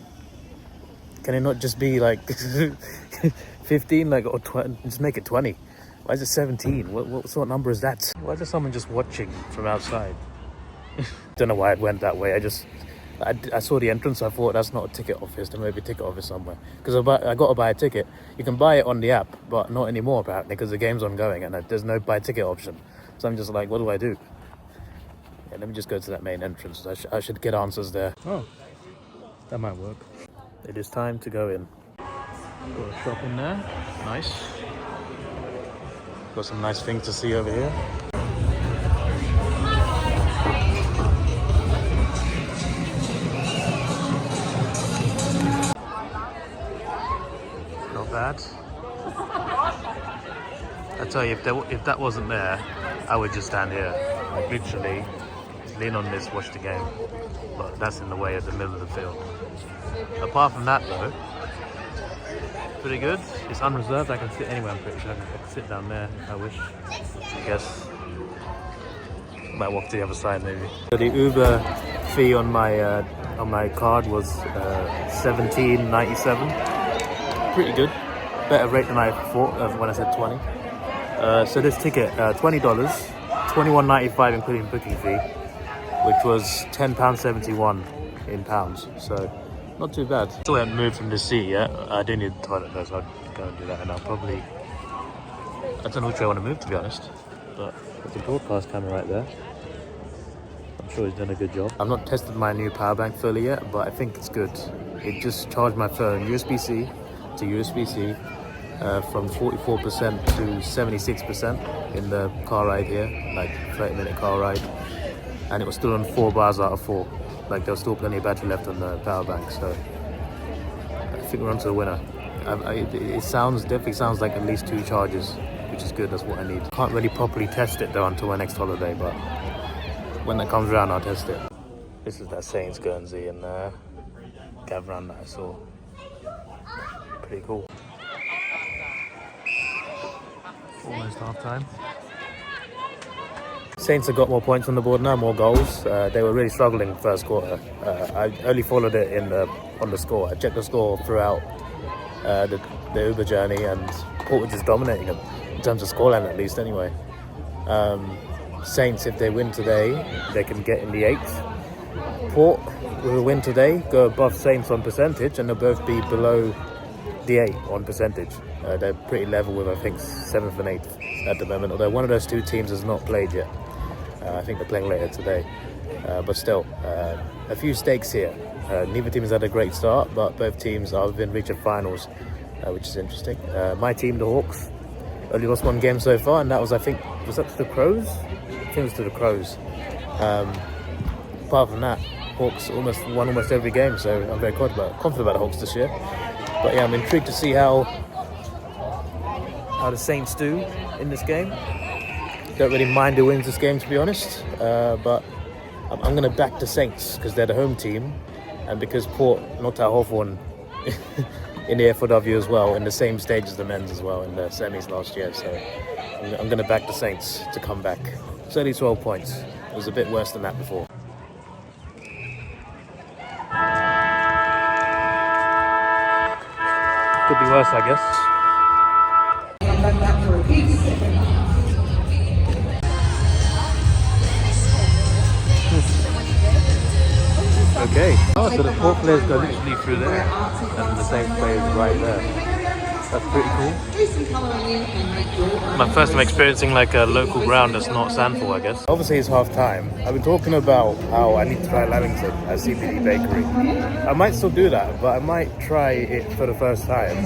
Can it not just be like 15, like, or 20? Just make it 20. Why is it 17? What sort of number is that? Why is there someone just watching from outside? Don't know why it went that way. I saw the entrance. I thought that's not a ticket office. There may be a ticket office somewhere. Because I got to buy a ticket. You can buy it on the app, but not anymore apparently because the game's ongoing and there's no buy ticket option. So I'm just like, what do I do? Yeah, let me just go to that main entrance. I should get answers there. Oh, that might work. It is time to go in. Got a shop in there. Nice. Got some nice things to see over here. Not bad. I tell you, if that wasn't there, I would just stand here, like literally lean on this, watch the game. But that's in the way of the middle of the field. Apart from that though, pretty good. It's unreserved. I can sit anywhere. I'm pretty sure I can sit down there if I wish. I guess might walk to the other side maybe. So the Uber fee on my card was $17.97. Pretty good. Better rate than I thought when I said 20. So this ticket, $20, $21.95 including booking fee, which was £10.71 in pounds. So not too bad. Still haven't moved from the seat yet. I do need the toilet though, so I'll go and do that. And I don't know which way I want to move, to be honest. But there's a broadcast camera right there. I'm sure he's done a good job. I've not tested my new power bank fully yet, but I think it's good. It just charged my phone USB-C to USB-C from 44% to 76% in the car ride here, like 30-minute car ride. And it was still on 4 bars out of 4. Like there was still plenty of battery left on the power bank, so I think we're on to the winner. It definitely sounds like at least 2 charges, which is good. That's what I need. Can't really properly test it though until my next holiday, but when that comes around, I'll test it. This is that Saints Guernsey and Gavran that I saw. Pretty cool. Almost half time. Saints have got more points on the board now, more goals. They were really struggling first quarter. I only followed it on the score. I checked the score throughout the Uber journey, and Port were just dominating them in terms of scoreline, at least anyway. Saints, if they win today, they can get in the 8th. Port will win today, go above Saints on percentage, and they'll both be below the 8 on percentage. They're pretty level with, I think, 7th and 8th at the moment, although one of those 2 teams has not played yet. I think they're playing later today. But still, a few stakes here. Neither team has had a great start, but both teams are within reach of finals, which is interesting. My team, the Hawks, only lost 1 game so far, and that was, I think, was that to the Crows? I think it was to the Crows. Apart from that, Hawks won almost every game, so I'm very confident about the Hawks this year. But yeah, I'm intrigued to see how the Saints do in this game. Don't really mind who wins this game, to be honest, but I'm going to back the Saints because they're the home team, and because Port knocked out Hawthorn in the AFLW as well, in the same stage as the men's as well in the semis last year. So I'm going to back the Saints to come back. It's only 12 points. It was a bit worse than that before. Could be worse, I guess. Okay. Oh, so the Port players go literally through there, and the Saints players right there. That's pretty cool. My first time experiencing like a local ground that's not Sandford, I guess. Obviously, it's half time. I've been talking about how I need to try Lamington at CBD Bakery. I might still do that, but I might try it for the first time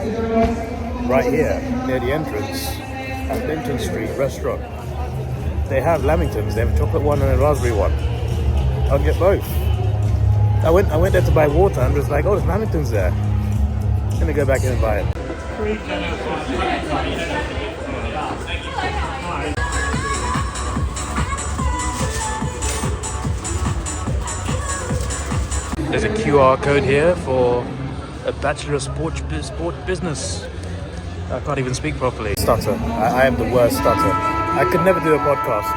right here near the entrance at Linton Street Restaurant. They have Lamingtons. They have a chocolate one and a raspberry one. I'll get both. I went there to buy water and was like, oh, there's Lamingtons there. I'm gonna go back in and buy it. There's a QR code here for a Bachelor of Sport Business. I can't even speak properly. Stutter. I am the worst stutter. I could never do a podcast.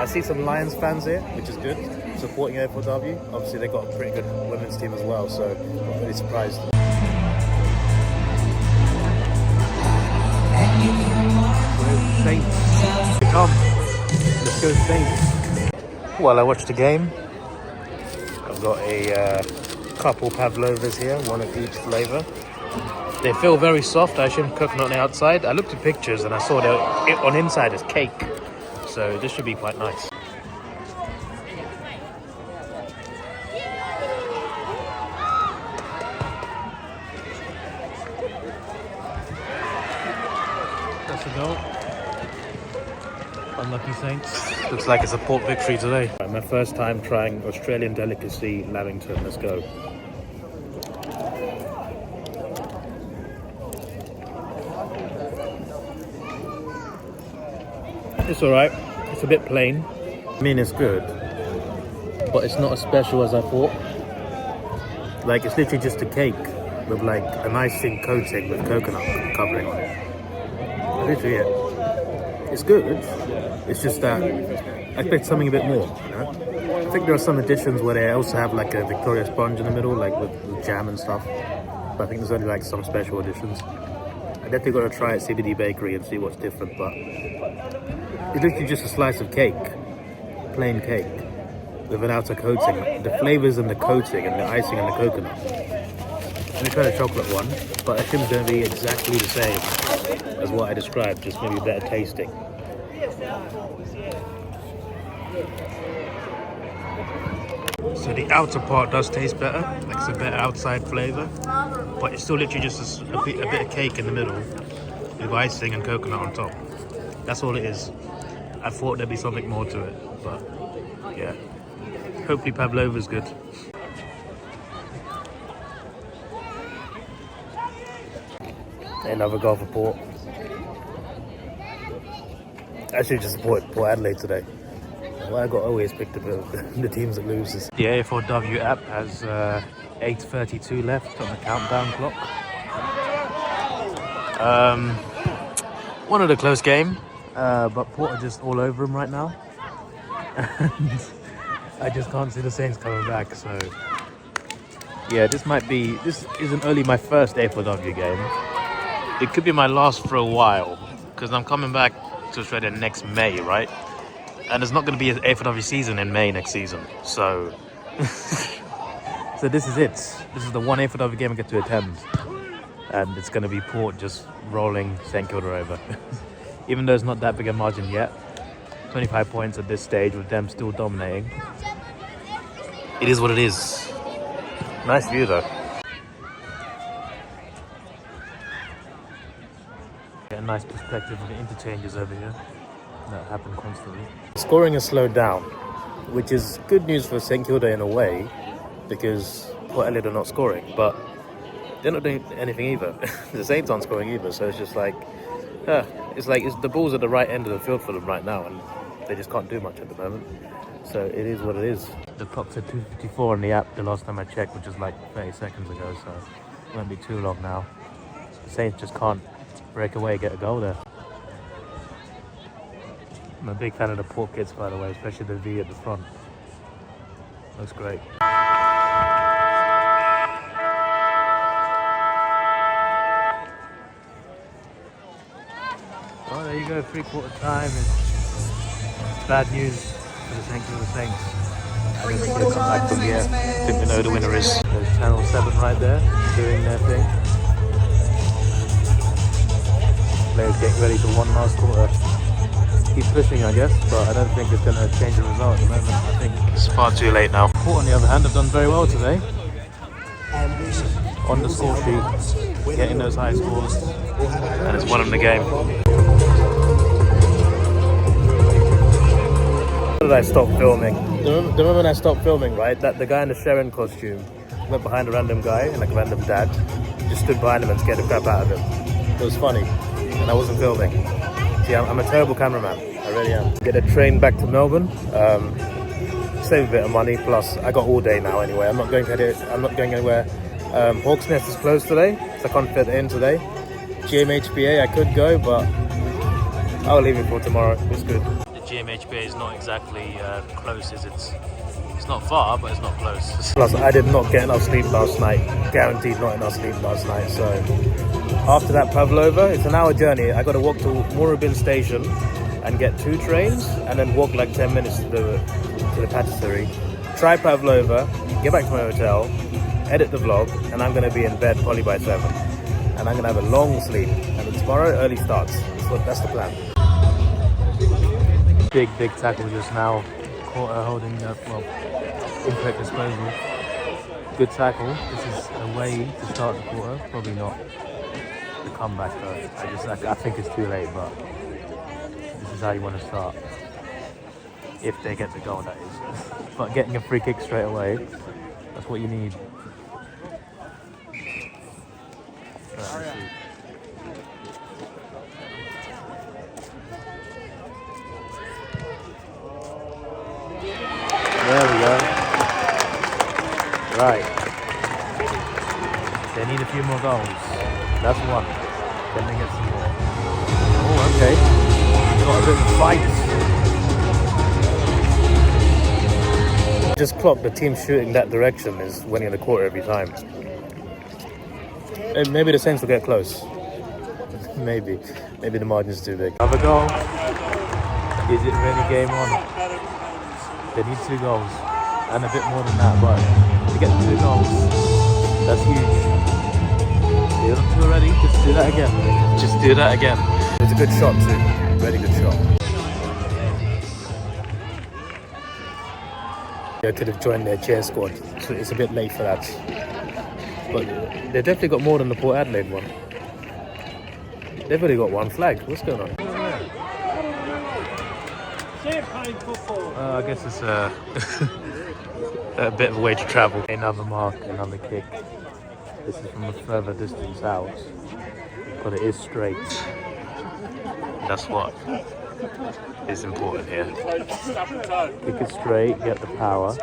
I see some Lions fans here, which is good, supporting AFLW. Obviously, they've got a pretty good women's team as well, so I'm really surprised. Saints. Come. Let's go Saints. While I watch the game, I've got a couple Pavlovas here, one of each flavour. They feel very soft. I shouldn't cook them on the outside. I looked at pictures and I saw that on inside is cake. So this should be quite nice. That's a goal. Unlucky Saints. Looks like it's a Port victory today. My first time trying Australian delicacy Lamington. Let's go. It's alright. It's a bit plain. I mean, it's good, but it's not as special as I thought. Like, it's literally just a cake with like an icing coating with coconut covering on it. That's literally it. It's good. It's just that I expect something a bit more, you know? I think there are some additions where they also have like a Victoria sponge in the middle, like with jam and stuff. But I think there's only like some special additions. I definitely got to try at CBD Bakery and see what's different, but it's literally just a slice of cake, plain cake, with an outer coating. The flavours and the coating and the icing and the coconut. Let me try the chocolate one, but I think it's going to be exactly the same as what I described, just maybe better tasting. So the outer part does taste better, like it's a better outside flavour, but it's still literally just a bit of cake in the middle with icing and coconut on top. That's all it is. I thought there'd be something more to it, but yeah. Hopefully Pavlova's good. Another goal for Port. Actually just supported Port Adelaide today. Well, I got always picked the teams that loses. The AFLW app has 8:32 left on the countdown clock. Wanted a close game, but Port are just all over him right now. And I just can't see the Saints coming back, so yeah, this isn't only my first AFLW game. It could be my last for a while, because I'm coming back to Australia next May, right? And there's not going to be an AFLW season in May next season, so so this is it. This is the one AFLW game I get to attend, and it's going to be Port just rolling St Kilda over. Even though it's not that big a margin yet, 25 points at this stage with them still dominating. It is what it is. Nice view though. Get a nice perspective of the interchanges over here that happen constantly. Scoring has slowed down, which is good news for St Kilda in a way, because Port Adelaide are not scoring, but they're not doing anything either. The Saints aren't scoring either, so it's just like, it's the ball's at the right end of the field for them right now, and they just can't do much at the moment. So it is what it is. The clock said 2:54 on the app the last time I checked, which was like 30 seconds ago, so it won't be too long now. The Saints just can't break away, get a goal there. I'm a big fan of the Port kits, by the way, especially the V at the front. Looks great. Well, there you go, 3/4 time. It's bad news for the St Kilda Saints. I don't think they'll come back from here. I think we know the winner is. There's Channel 7 right there, doing their thing. Players getting ready for one last quarter. Keep pushing, I guess, but I don't think it's going to change the result at the moment. I think it's far too late now. Port, on the other hand, have done very well today. On the score sheet, getting those high scores, and it's won them the game. When did I stop filming? The moment when I stopped filming, right, that the guy in the Sharon costume went behind a random guy, like a random dad, just stood behind him and scared the crap out of him. It was funny, and I wasn't filming. See, I'm a terrible cameraman, I really am. Get a train back to Melbourne, save a bit of money, plus I got all day now anyway. I'm not going anywhere. Hawk's Nest is closed today, so I can't fit it in today. GMHBA I could go, but I'll leave it for tomorrow. It's good. The GMHBA is not exactly close, is it? It's not far, but it's not close. Plus, I did not get enough sleep last night. Guaranteed not enough sleep last night. So after that Pavlova, it's an hour journey. I got to walk to Moorabbin station and get 2 trains, and then walk like 10 minutes to the patisserie. Try Pavlova, get back to my hotel, edit the vlog, and I'm going to be in bed probably by 7. And I'm going to have a long sleep. And then tomorrow, early starts. That's the plan. Big tackle just now. Caught her holding incorrect disposal. Good tackle. This is a way to start the quarter. Probably not the comeback though. I think it's too late, but this is how you want to start. If they get the goal, that is. But getting a free kick straight away, that's what you need. There we go. Right. They need a few more goals. That's one. Then they get some more. Oh, okay. Got a bit of fight. Just clocked the team shooting that direction is winning the quarter every time. And maybe the Saints will get close. Maybe the margin's too big. Have a goal. Is it really game on? They need 2 goals and a bit more than that, but to get 2 goals, that's huge. You're up to already? Just do that again. Just do that again. It's a good shot too. Really good shot. They could have joined their cheer squad, so it's a bit late for that. But they definitely got more than the Port Adelaide one. They've only got one flag. What's going on? I guess it's a bit of a way to travel. Another mark, another kick. This is from a further distance out, but it is straight. That's what is important here. Kick it straight, get the power.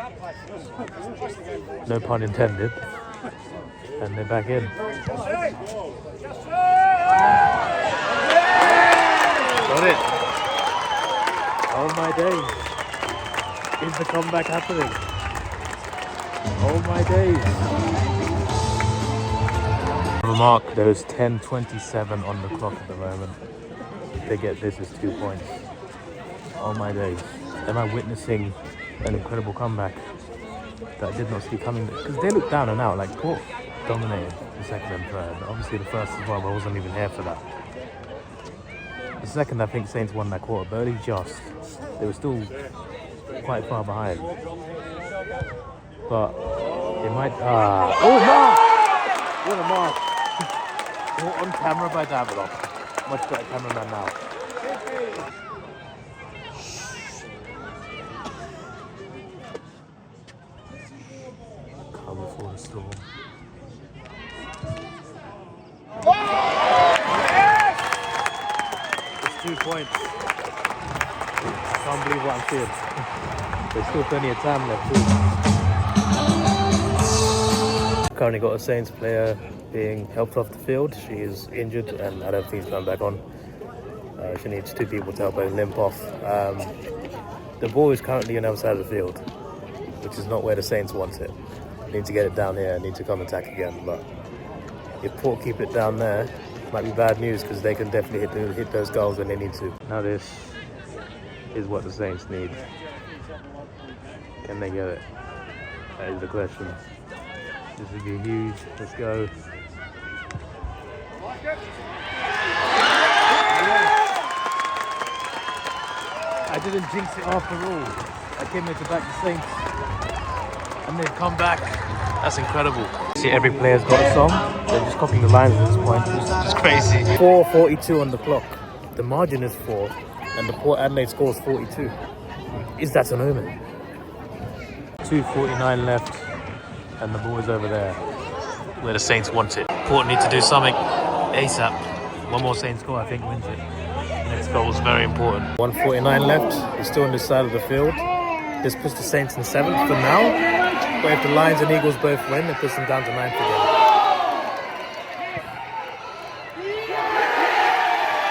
No pun intended. And they're back in. Got it. Oh my days. Is the comeback happening? Oh my days. Remark, there is 10:27 on the clock at the moment. If they get this, is 2 points. Oh my days. Am I witnessing an incredible comeback that I did not see coming? Because they looked down and out, like Port dominated the second and third. Obviously the first as well, but I wasn't even here for that. The second, I think Saints won that quarter, but only just. They were still quite far behind. But it might... oh, mark! What a mark! On camera by Davidoff. Much better cameraman now. Come before the storm. It's 2 points. I can't believe what I'm seeing. There's still plenty of time left too. Currently got a Saints player being helped off the field. She is injured and I don't think she's coming back on. She needs 2 people to help her limp off. The ball is currently on the other side of the field, which is not where the Saints want it. Need to get it down here, need to come attack again. But if Port keep it down there, it might be bad news because they can definitely hit those goals when they need to. Now this is what the Saints need. Can they get it? That is the question. This would be huge. Let's go. I didn't jinx it after all. I came here to back the Saints. And they've come back. That's incredible. See, every player's got a song. They're just copying the lines at this point. It's just crazy. 4:42 on the clock. The margin is 4. And the Port Adelaide scores 42. Is that an omen? 2:49 left. And the ball is over there, where the Saints want it. Port need to do something ASAP. One more Saints goal, I think, wins it. Next goal is very important. 1:49 left. He's still on this side of the field. This puts the Saints in 7th for now. But if the Lions and Eagles both win, it puts them down to 9th again.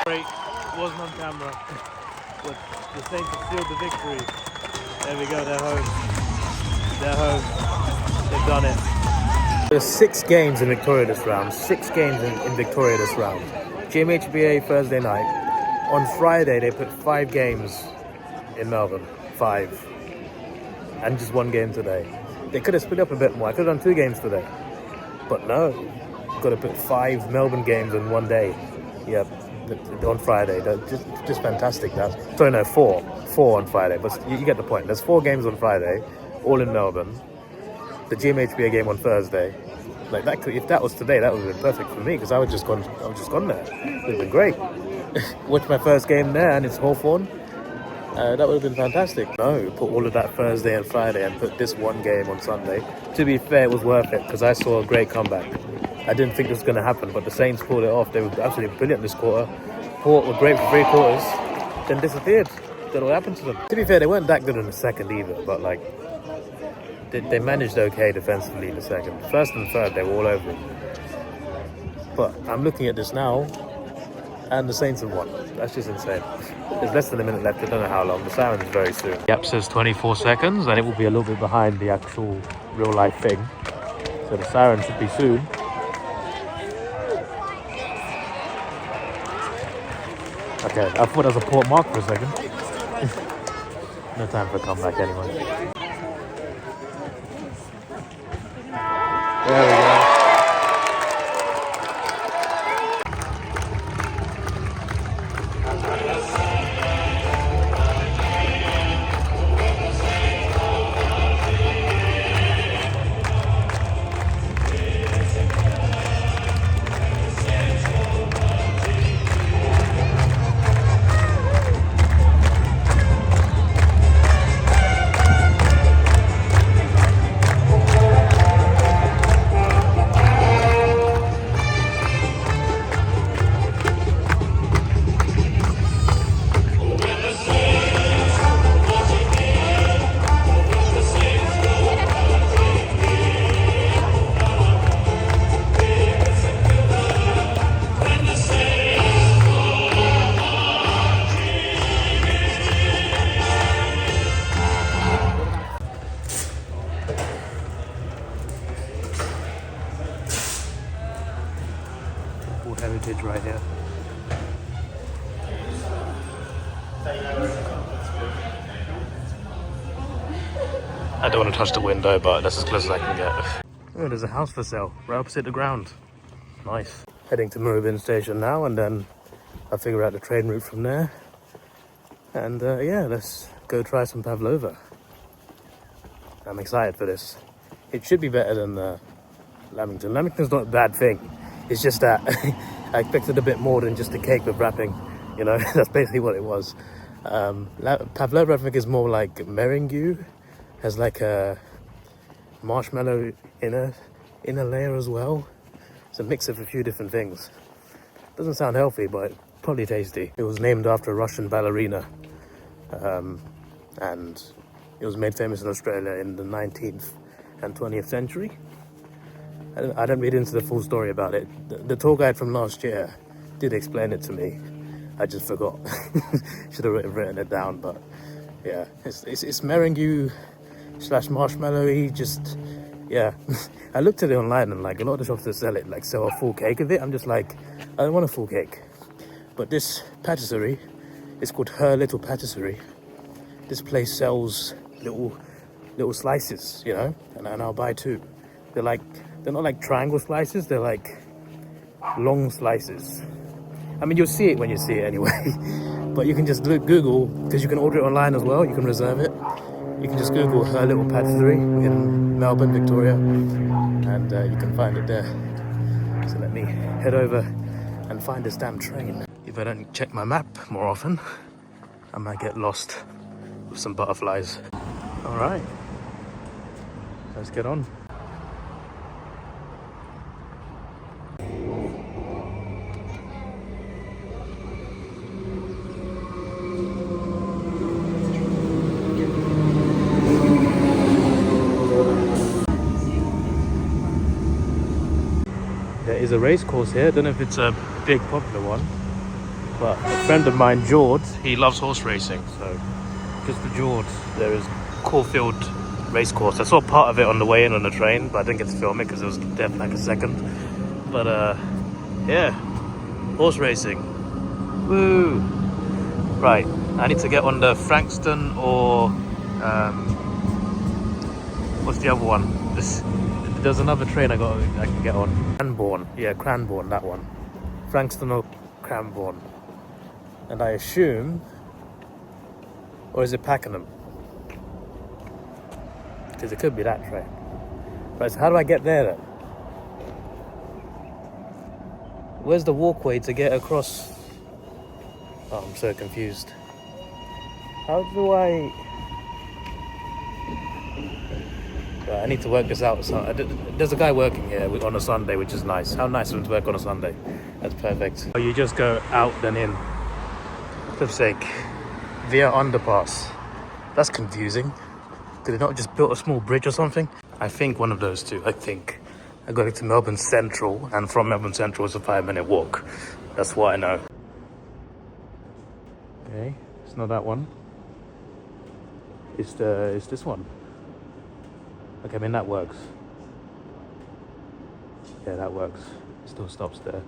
Great. Wasn't on camera. But the Saints have sealed the victory. There we go, they're home. They're home. They've done it. There's 6 games in Victoria this round. 6 games in Victoria this round. GMHBA Thursday night. On Friday, they put 5 games in Melbourne. 5. And just 1 game today. They could have split up a bit more. I could have done 2 games today. But no. Got to put 5 Melbourne games in 1 day. Yep. On Friday. That's just fantastic. Sorry, no, 4. 4 on Friday. But you get the point. There's 4 games on Friday. All in Melbourne. The GMHBA game on Thursday. Like that could, if that was today, that would have been perfect for me because I was just gone there. It would have been great. Watch my first game there and it's Hawthorn. That would have been fantastic. No, put all of that Thursday and Friday and put this 1 game on Sunday. To be fair, it was worth it because I saw a great comeback. I didn't think this was going to happen, but the Saints pulled it off. They were absolutely brilliant this quarter. Port were great for 3 quarters, then disappeared. Don't know what happened to them. To be fair, they weren't that good in the second either, but like, they managed okay defensively in the second. First and third, they were all over it. But I'm looking at this now, and the Saints have won. That's just insane. There's less than a minute left. I don't know how long. The siren is very soon. The app says 24 seconds, and it will be a little bit behind the actual real-life thing. So the siren should be soon. Okay, I thought that was a Port mark for a second. No time for a comeback anyway. There we go. footage right here. I don't want to touch the window, but that's as close as I can get. Oh, there's a house for sale right opposite the ground. Nice. Heading to Moorabbin Station now, and then I'll figure out the train route from there. And yeah, let's go try some pavlova. I'm excited for this. It should be better than Lamington. Lamington's not a bad thing. It's just that I expected a bit more than just a cake with wrapping. You know, that's basically what it was. Pavlova, I think, is more like meringue. Has like a marshmallow inner layer as well. It's a mix of a few different things. Doesn't sound healthy, but probably tasty. It was named after a Russian ballerina, and it was made famous in Australia in the 19th and 20th century. I don't read into the full story about it. The tour guide from last year did explain it to me. I just forgot. Should have written it down, but yeah, it's meringue / marshmallowy, just, yeah. I looked at it online, and like a lot of the shops that sell it, like sell a full cake of it. I'm just like, I don't want a full cake. But this patisserie, it's called Her Little Patisserie. This place sells little slices, you know, and I'll buy two. They're not like triangle slices, they're like long slices. I mean, you'll see it when you see it anyway. But you can just Google, because you can order it online as well, you can reserve it. You can just Google Her Little Patisserie in Melbourne, Victoria, and you can find it there. So let me head over and find this damn train. If I don't check my map more often, I might get lost with some butterflies. All right, let's get on. There is a race course here. I don't know if it's a big popular one, but a friend of mine, George, he loves horse racing. So just for George, there is Caulfield race course. I saw part of it on the way in on the train, but I didn't get to film it because it was there for like a second. But yeah, horse racing. Woo! Right, I need to get on the Frankston or what's the other one? There's another train I can get on. Cranbourne, yeah, Cranbourne, that one. Frankston or Cranbourne. And I assume, or is it Pakenham? Because it could be that train. Right, so how do I get there then? Where's the walkway to get across? Oh, I'm so confused. How do I... I need to work this out. So there's a guy working here on a Sunday, which is nice. How nice of him to work on a Sunday. That's perfect. Oh, you just go out then in. For sake. Via underpass. That's confusing. Did they not just build a small bridge or something? I think one of those two. I think. I got it to Melbourne Central, and from Melbourne Central it's a 5-minute walk. That's what I know. Okay, it's not that one. It's this one. Okay, I mean that works. Yeah, that works. It still stops there.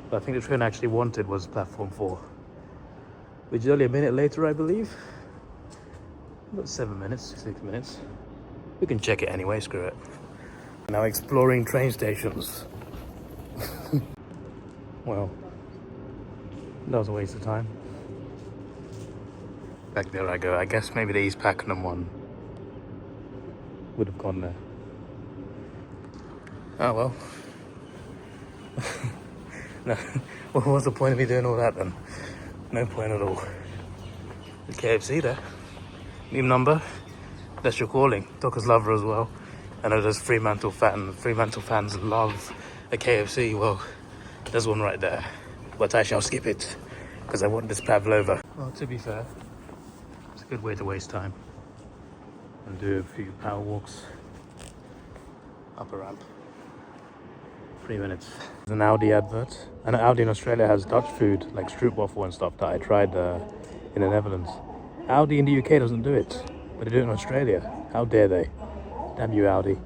But I think the train I actually wanted was platform 4. Which is only a minute later, I believe. About 7 minutes, 6 minutes. We can check it anyway, screw it. Now exploring train stations. Well, that was a waste of time. Back there I go. I guess maybe the East Pakenham one would have gone there. Oh well. No, what was the point of me doing all that then? No point at all. The KFC there. New number. That's your calling. Docker's Lover as well. I know there's Fremantle fans love a KFC. Well, there's one right there. But I shall skip it because I want this pavlova. Well, to be fair, it's a good way to waste time and do a few power walks up a ramp. 3 minutes. There's an Audi advert. And Audi in Australia has Dutch food like stroopwafel and stuff that I tried in the Netherlands. Audi in the UK doesn't do it, but they do it in Australia. How dare they? Damn you, Audi.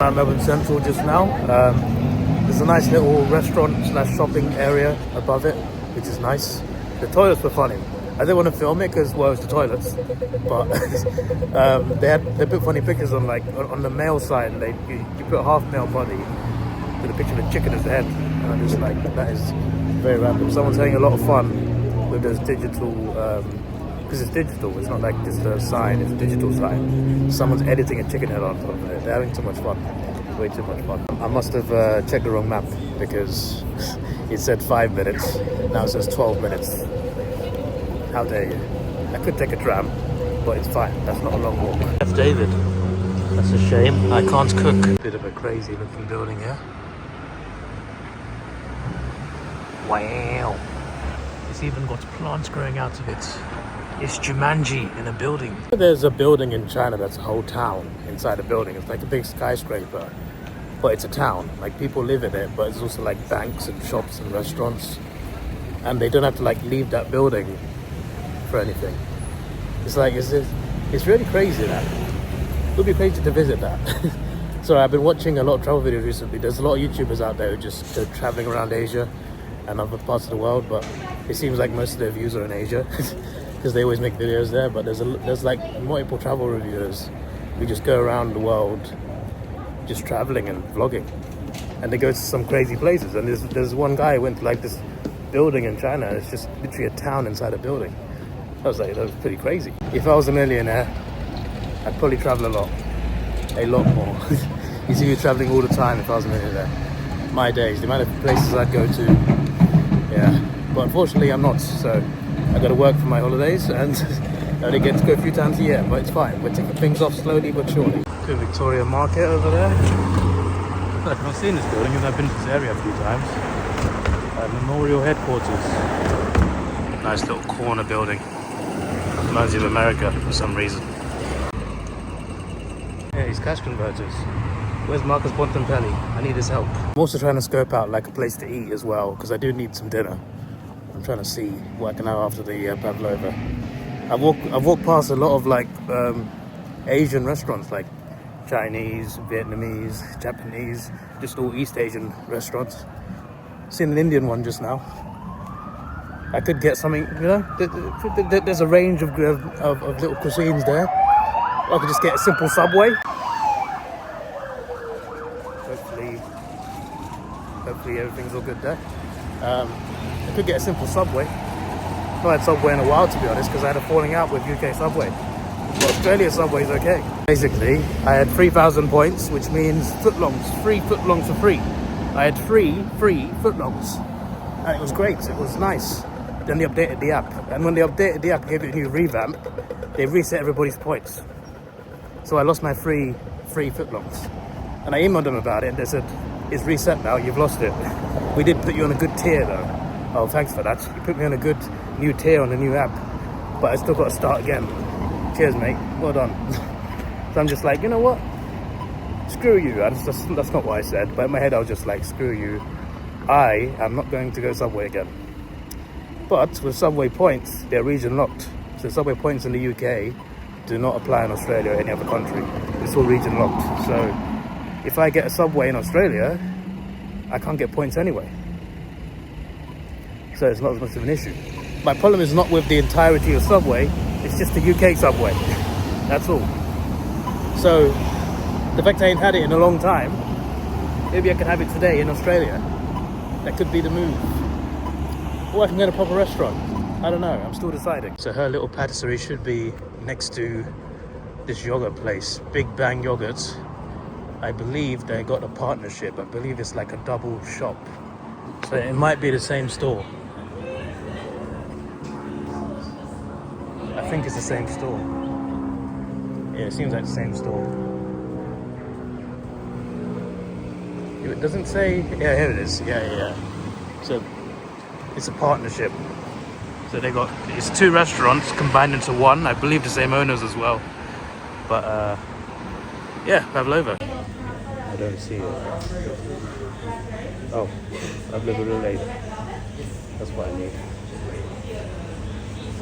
At Melbourne Central just now. There's a nice little restaurant slash shopping area above it, which is nice. The toilets were funny. I didn't want to film it because, well, it's the toilets, but they put funny pictures on, like, on the male side. You put a half male body with a picture of a chicken as the head, and I'm just like, that is very random. Someone's having a lot of fun with those digital, because it's digital, it's not like just a sign, it's a digital sign. Someone's editing a chicken head on top of it. They're having too much fun, way too much fun. I must have checked the wrong map because it said 5 minutes, now it says 12 minutes. How dare you? I could take a tram, but it's fine. That's not a long walk. That's David. That's a shame. I can't cook. Bit of a crazy looking building here. Wow. It's even got plants growing out of it. It's Jumanji in a building. There's a building in China that's a whole town inside a building. It's like a big skyscraper, but it's a town. Like, people live in it, but it's also like banks and shops and restaurants. And they don't have to like leave that building for anything. It's like, it's really crazy that. It would be crazy to visit that. So I've been watching a lot of travel videos recently. There's a lot of YouTubers out there who just go traveling around Asia and other parts of the world, but it seems like most of their views are in Asia because they always make videos there. But there's like multiple travel reviewers who just go around the world just traveling and vlogging, and they go to some crazy places. And there's one guy who went to like this building in China, and it's just literally a town inside a building. I was like, that was pretty crazy. If I was a millionaire, I'd probably travel a lot more. You see me traveling all the time if I was a millionaire. My days, the amount of places I'd go to, yeah. But unfortunately I'm not, so I got to work for my holidays, and I only get to go a few times a year, but it's fine. We're taking things off slowly but surely. Good Victoria Market over there. I've not seen this building because I've been to this area a few times. Memorial Headquarters. Nice little corner building. Reminds you of America for some reason. Yeah, these cash converters. Where's Marcus Bontempelli? I need his help. I'm also trying to scope out like a place to eat as well, because I do need some dinner. I'm trying to see what I can have after the Pavlova. I've walked past a lot of like Asian restaurants, like Chinese, Vietnamese, Japanese, just all East Asian restaurants. Seen an Indian one just now. I could get something, you know, there's a range of little cuisines there. Or I could just get a simple Subway. Hopefully everything's all good there. I could get a simple Subway. I've not had Subway in a while, to be honest, because I had a falling out with UK Subway. But Australia Subway's okay. Basically, I had 3,000 points, which means footlongs, free footlongs for free. I had free footlongs. And it was great, it was nice. Then they updated the app. And when they updated the app, gave it a new revamp, they reset everybody's points. So I lost my free footlongs. And I emailed them about it, and they said, it's reset now, you've lost it. We did put you on a good tier though. Oh, thanks for that. You put me on a good new tier on the new app, but I still got to start again. Cheers, mate. Well done. So I'm just like, you know what? Screw you. That's not what I said, but in my head I was just like, screw you. I am not going to go Subway again. But with Subway points, they're region locked. So Subway points in the UK do not apply in Australia or any other country. It's all region locked. So if I get a Subway in Australia, I can't get points anyway. So it's not as much of an issue. My problem is not with the entirety of Subway, it's just the UK Subway. That's all. So the fact I ain't had it in a long time, maybe I can have it today in Australia. That could be the move. Or I can go to a proper restaurant. I don't know, I'm still deciding. So her little patisserie should be next to this yogurt place, Big Bang Yogurt. I believe they got a partnership. I believe it's like a double shop. So it might be the same store. I think it's the same store. Yeah, it seems like the same store. It doesn't say, yeah, here it is. Yeah. So it's a partnership. So it's two restaurants combined into one. I believe the same owners as well. But yeah, Pavlova. I don't see it. Oh, Adelaide. That's what I need.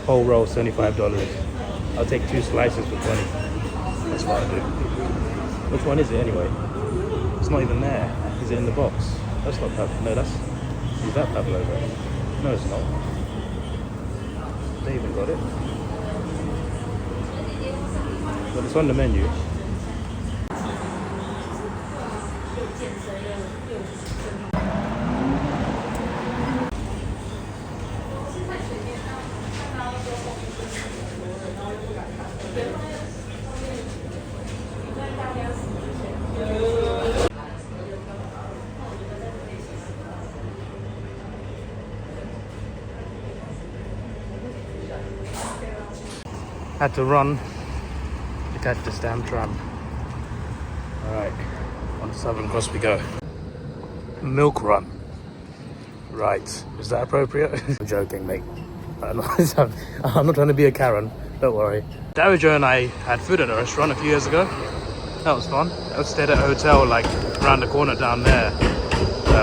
Whole roll, $75. I'll take 2 slices for 20. That's what I do. Which one is it anyway? It's not even there. Is it in the box? That's not Pavlova. No, that's... Is that Pavlova? No, it's not. They even got it. But it's on the menu. Had to run to catch this damn tram. Alright, on Southern Cross we go. Milk run. Right, is that appropriate? I'm joking, mate. I'm not trying to be a Karen, don't worry. Davidoff and I had food at a restaurant a few years ago. That was fun. I stayed at a hotel like around the corner down there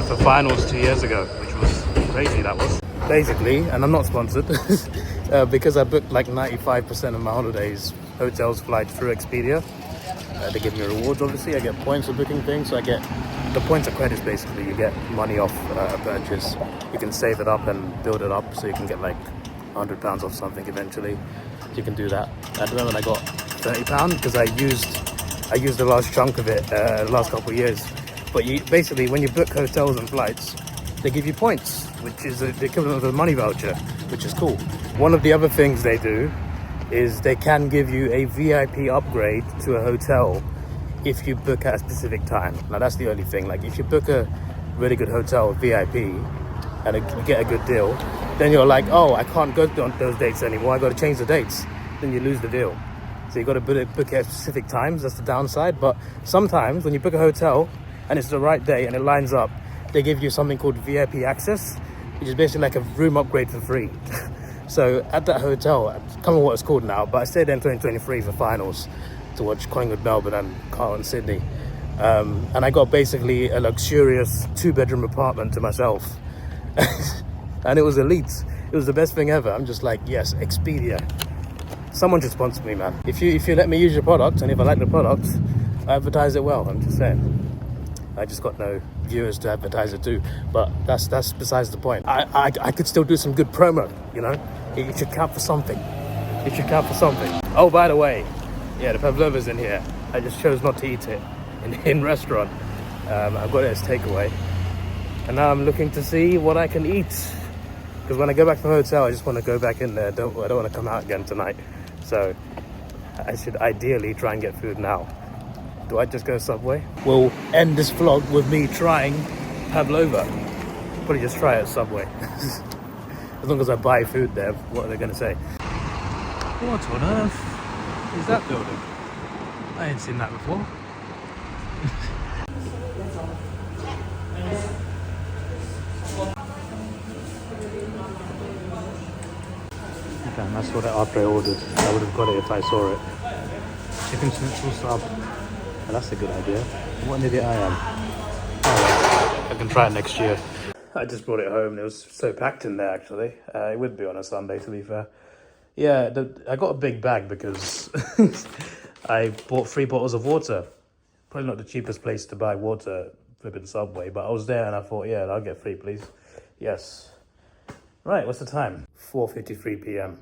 for finals 2 years ago, which was crazy, that was. Basically, and I'm not sponsored, because I booked like 95% of my holidays, hotels, flights through Expedia. They give me rewards, obviously. I get points for booking things, so I get... The points are credits, basically. You get money off a purchase. You can save it up and build it up, so you can get like £100 off something eventually. You can do that. At the moment I got £30 because I used the last chunk of it the last couple of years. But basically, when you book hotels and flights, they give you points, which is the equivalent of a money voucher, which is cool. One of the other things they do is they can give you a VIP upgrade to a hotel if you book at a specific time. Now that's the only thing. Like if you book a really good hotel VIP and you get a good deal, then you're like, oh, I can't go on those dates anymore. I got to change the dates. Then you lose the deal. So you got to book at specific times. That's the downside. But sometimes when you book a hotel and it's the right day and it lines up, they give you something called VIP access, which is basically like a room upgrade for free. So at that hotel, I can't remember what it's called now, but I stayed there in 2023 for finals to watch Collingwood, Melbourne and Carlton, Sydney. And I got basically a luxurious 2-bedroom apartment to myself. And it was elite. It was the best thing ever. I'm just like, yes, Expedia. Someone should sponsor me, man. If you let me use your product, and if I like the product, I advertise it well. I'm just saying. I just got no viewers to advertise it to, but that's besides the point. I could still do some good promo, you know? It should count for something. It should count for something. Oh, by the way, yeah, the Pavlova's in here. I just chose not to eat it in restaurant. I've got it as takeaway. And now I'm looking to see what I can eat. Because when I go back to the hotel, I just want to go back in there. I don't want to come out again tonight. So I should ideally try and get food now. Do I just go Subway? We'll end this vlog with me trying Pavlova. Probably just try it at Subway. As long as I buy food there, what are they going to say? What on earth is that building? I ain't seen that before. Damn, that's what after I ordered. I would have got it if I saw it. Chicken schnitzel sub. Well, that's a good idea. What an idiot I am. Oh, well, I can try it next year. I just brought it home. It was so packed in there, actually. It would be on a Sunday, to be fair. Yeah, I got a big bag because I bought 3 bottles of water. Probably not the cheapest place to buy water, flipping Subway, but I was there and I thought, yeah, I'll get 3, please. Yes. Right, what's the time? 4:53 p.m.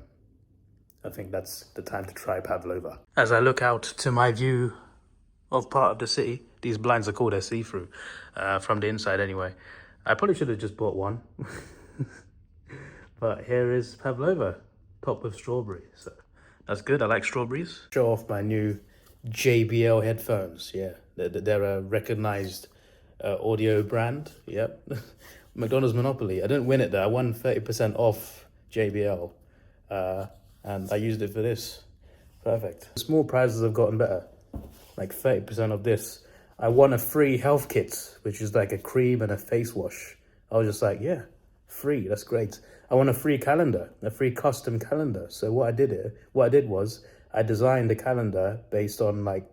I think that's the time to try Pavlova. As I look out to my view of part of the city, these blinds are cool, they're see-through, from the inside anyway. I probably should have just bought one. But here is Pavlova, topped with strawberry. So that's good, I like strawberries. Show off my new JBL headphones, yeah. They're a recognized audio brand, yep. McDonald's Monopoly. I didn't win it though, I won 30% off JBL. And I used it for this. Perfect. Small prizes have gotten better. Like 30% of this. I won a free health kit, which is like a cream and a face wash. I was just like, yeah, free, that's great. I won a free calendar, a free custom calendar. So what I did was I designed a calendar based on like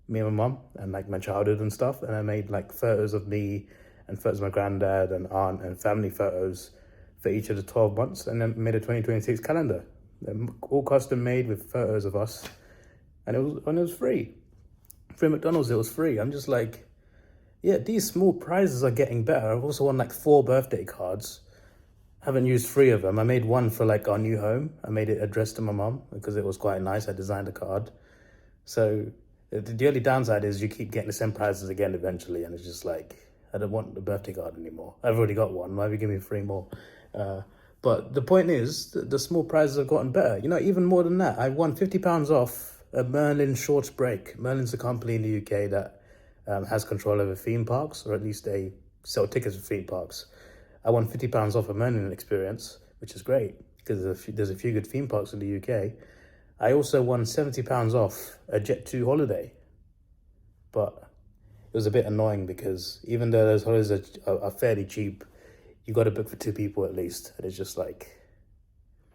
me and my mum and like my childhood and stuff. And I made like photos of me and photos of my granddad and aunt and family photos for each of the 12 months. And then made a 2026 calendar. They're all custom made with photos of us. And it was free. Free McDonald's, it was free. I'm just like, Yeah, these small prizes are getting better. I've also won like 4 birthday cards. Haven't used 3 of them. I made one for like our new home. I made it addressed to my mum because it was quite nice. I designed a card. So the only downside is you keep getting the same prizes again eventually, and it's just like, I don't want the birthday card anymore. I've already got one. Why would you give me 3 more? But the point is, the small prizes have gotten better. You know, even more than that, I won £50 off a Merlin shorts break. Merlin's a company in the UK that has control over theme parks, or at least they sell tickets for theme parks. I won £50 off a Merlin experience, which is great because there's a few good theme parks in the UK. I also won £70 off a Jet2 holiday, but it was a bit annoying because even though those holidays are fairly cheap, you got to book for 2 people at least. And it's just like,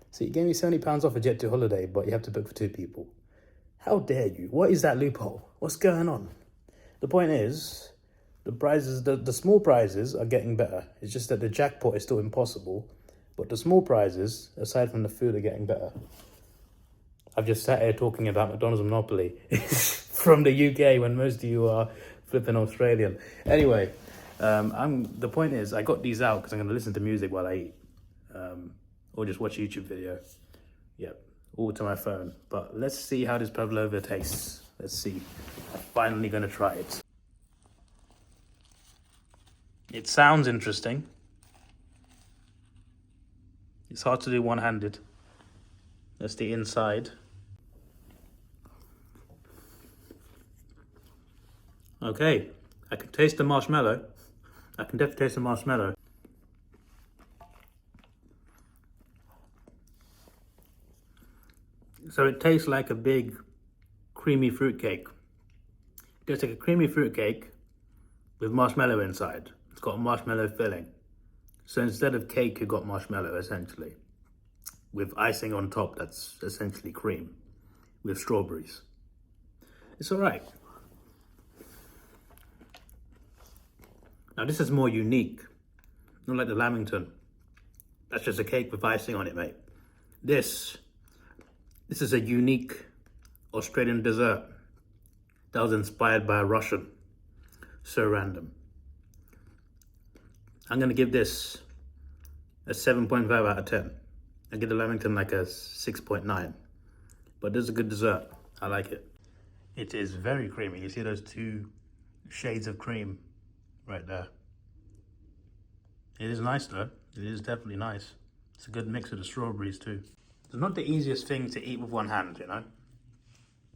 so you gave me £70 off a Jet2 holiday, but you have to book for 2 people. How dare you? What is that loophole? What's going on? The point is, the prizes, the small prizes are getting better. It's just that the jackpot is still impossible, but the small prizes, aside from the food, are getting better. I've just sat here talking about McDonald's Monopoly from the UK when most of you are flipping Australian. Anyway, the point is, I got these out because I'm going to listen to music while I eat, or just watch a YouTube video. Yep, all to my phone. But let's see how this Pavlova tastes. Let's see. I'm finally going to try it. It sounds interesting. It's hard to do one-handed. That's the inside. Okay, I can taste the marshmallow. I can definitely taste the marshmallow. So it tastes like a big creamy fruitcake. It tastes like a creamy fruitcake with marshmallow inside. It's got a marshmallow filling. So instead of cake, you got marshmallow essentially, with icing on top that's essentially cream with strawberries. It's all right. Now this is more unique, not like the Lamington. That's just a cake with icing on it, mate. This is a unique Australian dessert that was inspired by a Russian. So random. I'm gonna give this a 7.5 out of 10. I give the Lamington like a 6.9, but this is a good dessert. I like it. It is very creamy. You see those 2 shades of cream right there. It is nice though. It is definitely nice. It's a good mix of the strawberries too. It's not the easiest thing to eat with one hand, you know.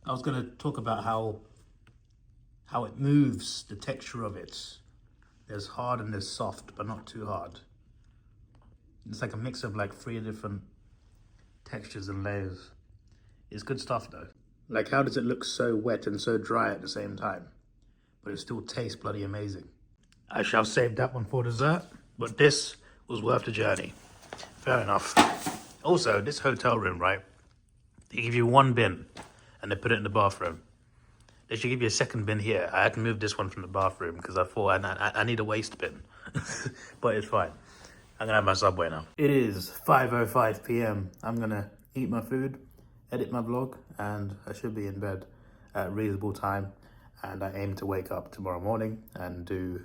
I was gonna talk about how it moves, the texture of it. There's hard and there's soft, but not too hard. It's like a mix of like 3 different textures and layers. It's good stuff though. Like, how does it look so wet and so dry at the same time? But it still tastes bloody amazing. I shall save that one for dessert, but this was worth the journey. Fair enough. Also, this hotel room, right? They give you 1 bin and they put it in the bathroom. They should give you a 2nd bin here. I had to move this one from the bathroom because I thought I need a waste bin. But it's fine. I'm gonna have my Subway now. It is 5:05 p.m. I'm gonna eat my food, edit my vlog, and I should be in bed at a reasonable time. And I aim to wake up tomorrow morning and do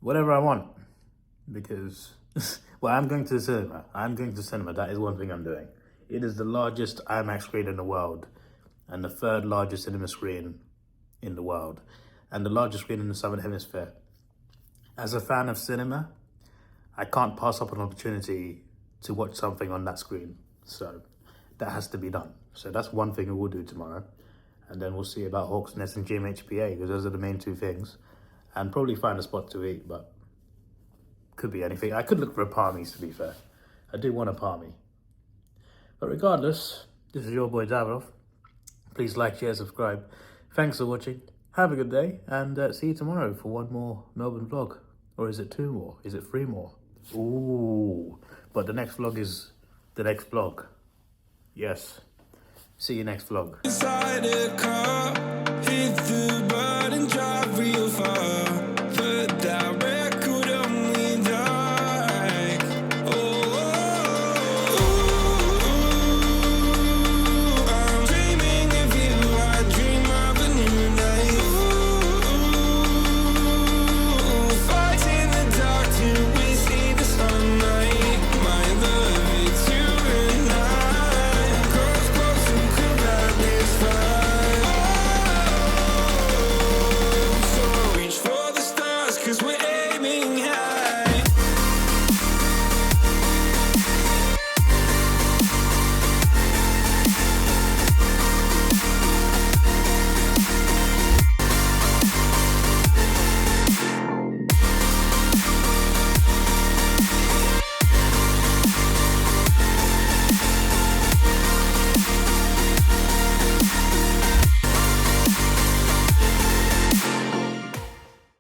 whatever I want. Because, well, I'm going to the cinema. I'm going to the cinema. That is one thing I'm doing. It is the largest IMAX screen in the world, and the 3rd largest cinema screen in the world, and the largest screen in the Southern Hemisphere. As a fan of cinema, I can't pass up an opportunity to watch something on that screen. So that has to be done. So that's one thing we will do tomorrow. And then we'll see about Hawks Nest and GMHPA, because those are the main 2 things. And probably find a spot to eat, but could be anything. I could look for a Palmies, to be fair. I do want a Palmy. But regardless, this is your boy Davidoff. Please like, share, subscribe. Thanks for watching. Have a good day, and see you tomorrow for 1 more Melbourne vlog. Or is it 2 more? Is it 3 more? Ooh, but the next vlog is the next vlog. Yes. See you next vlog.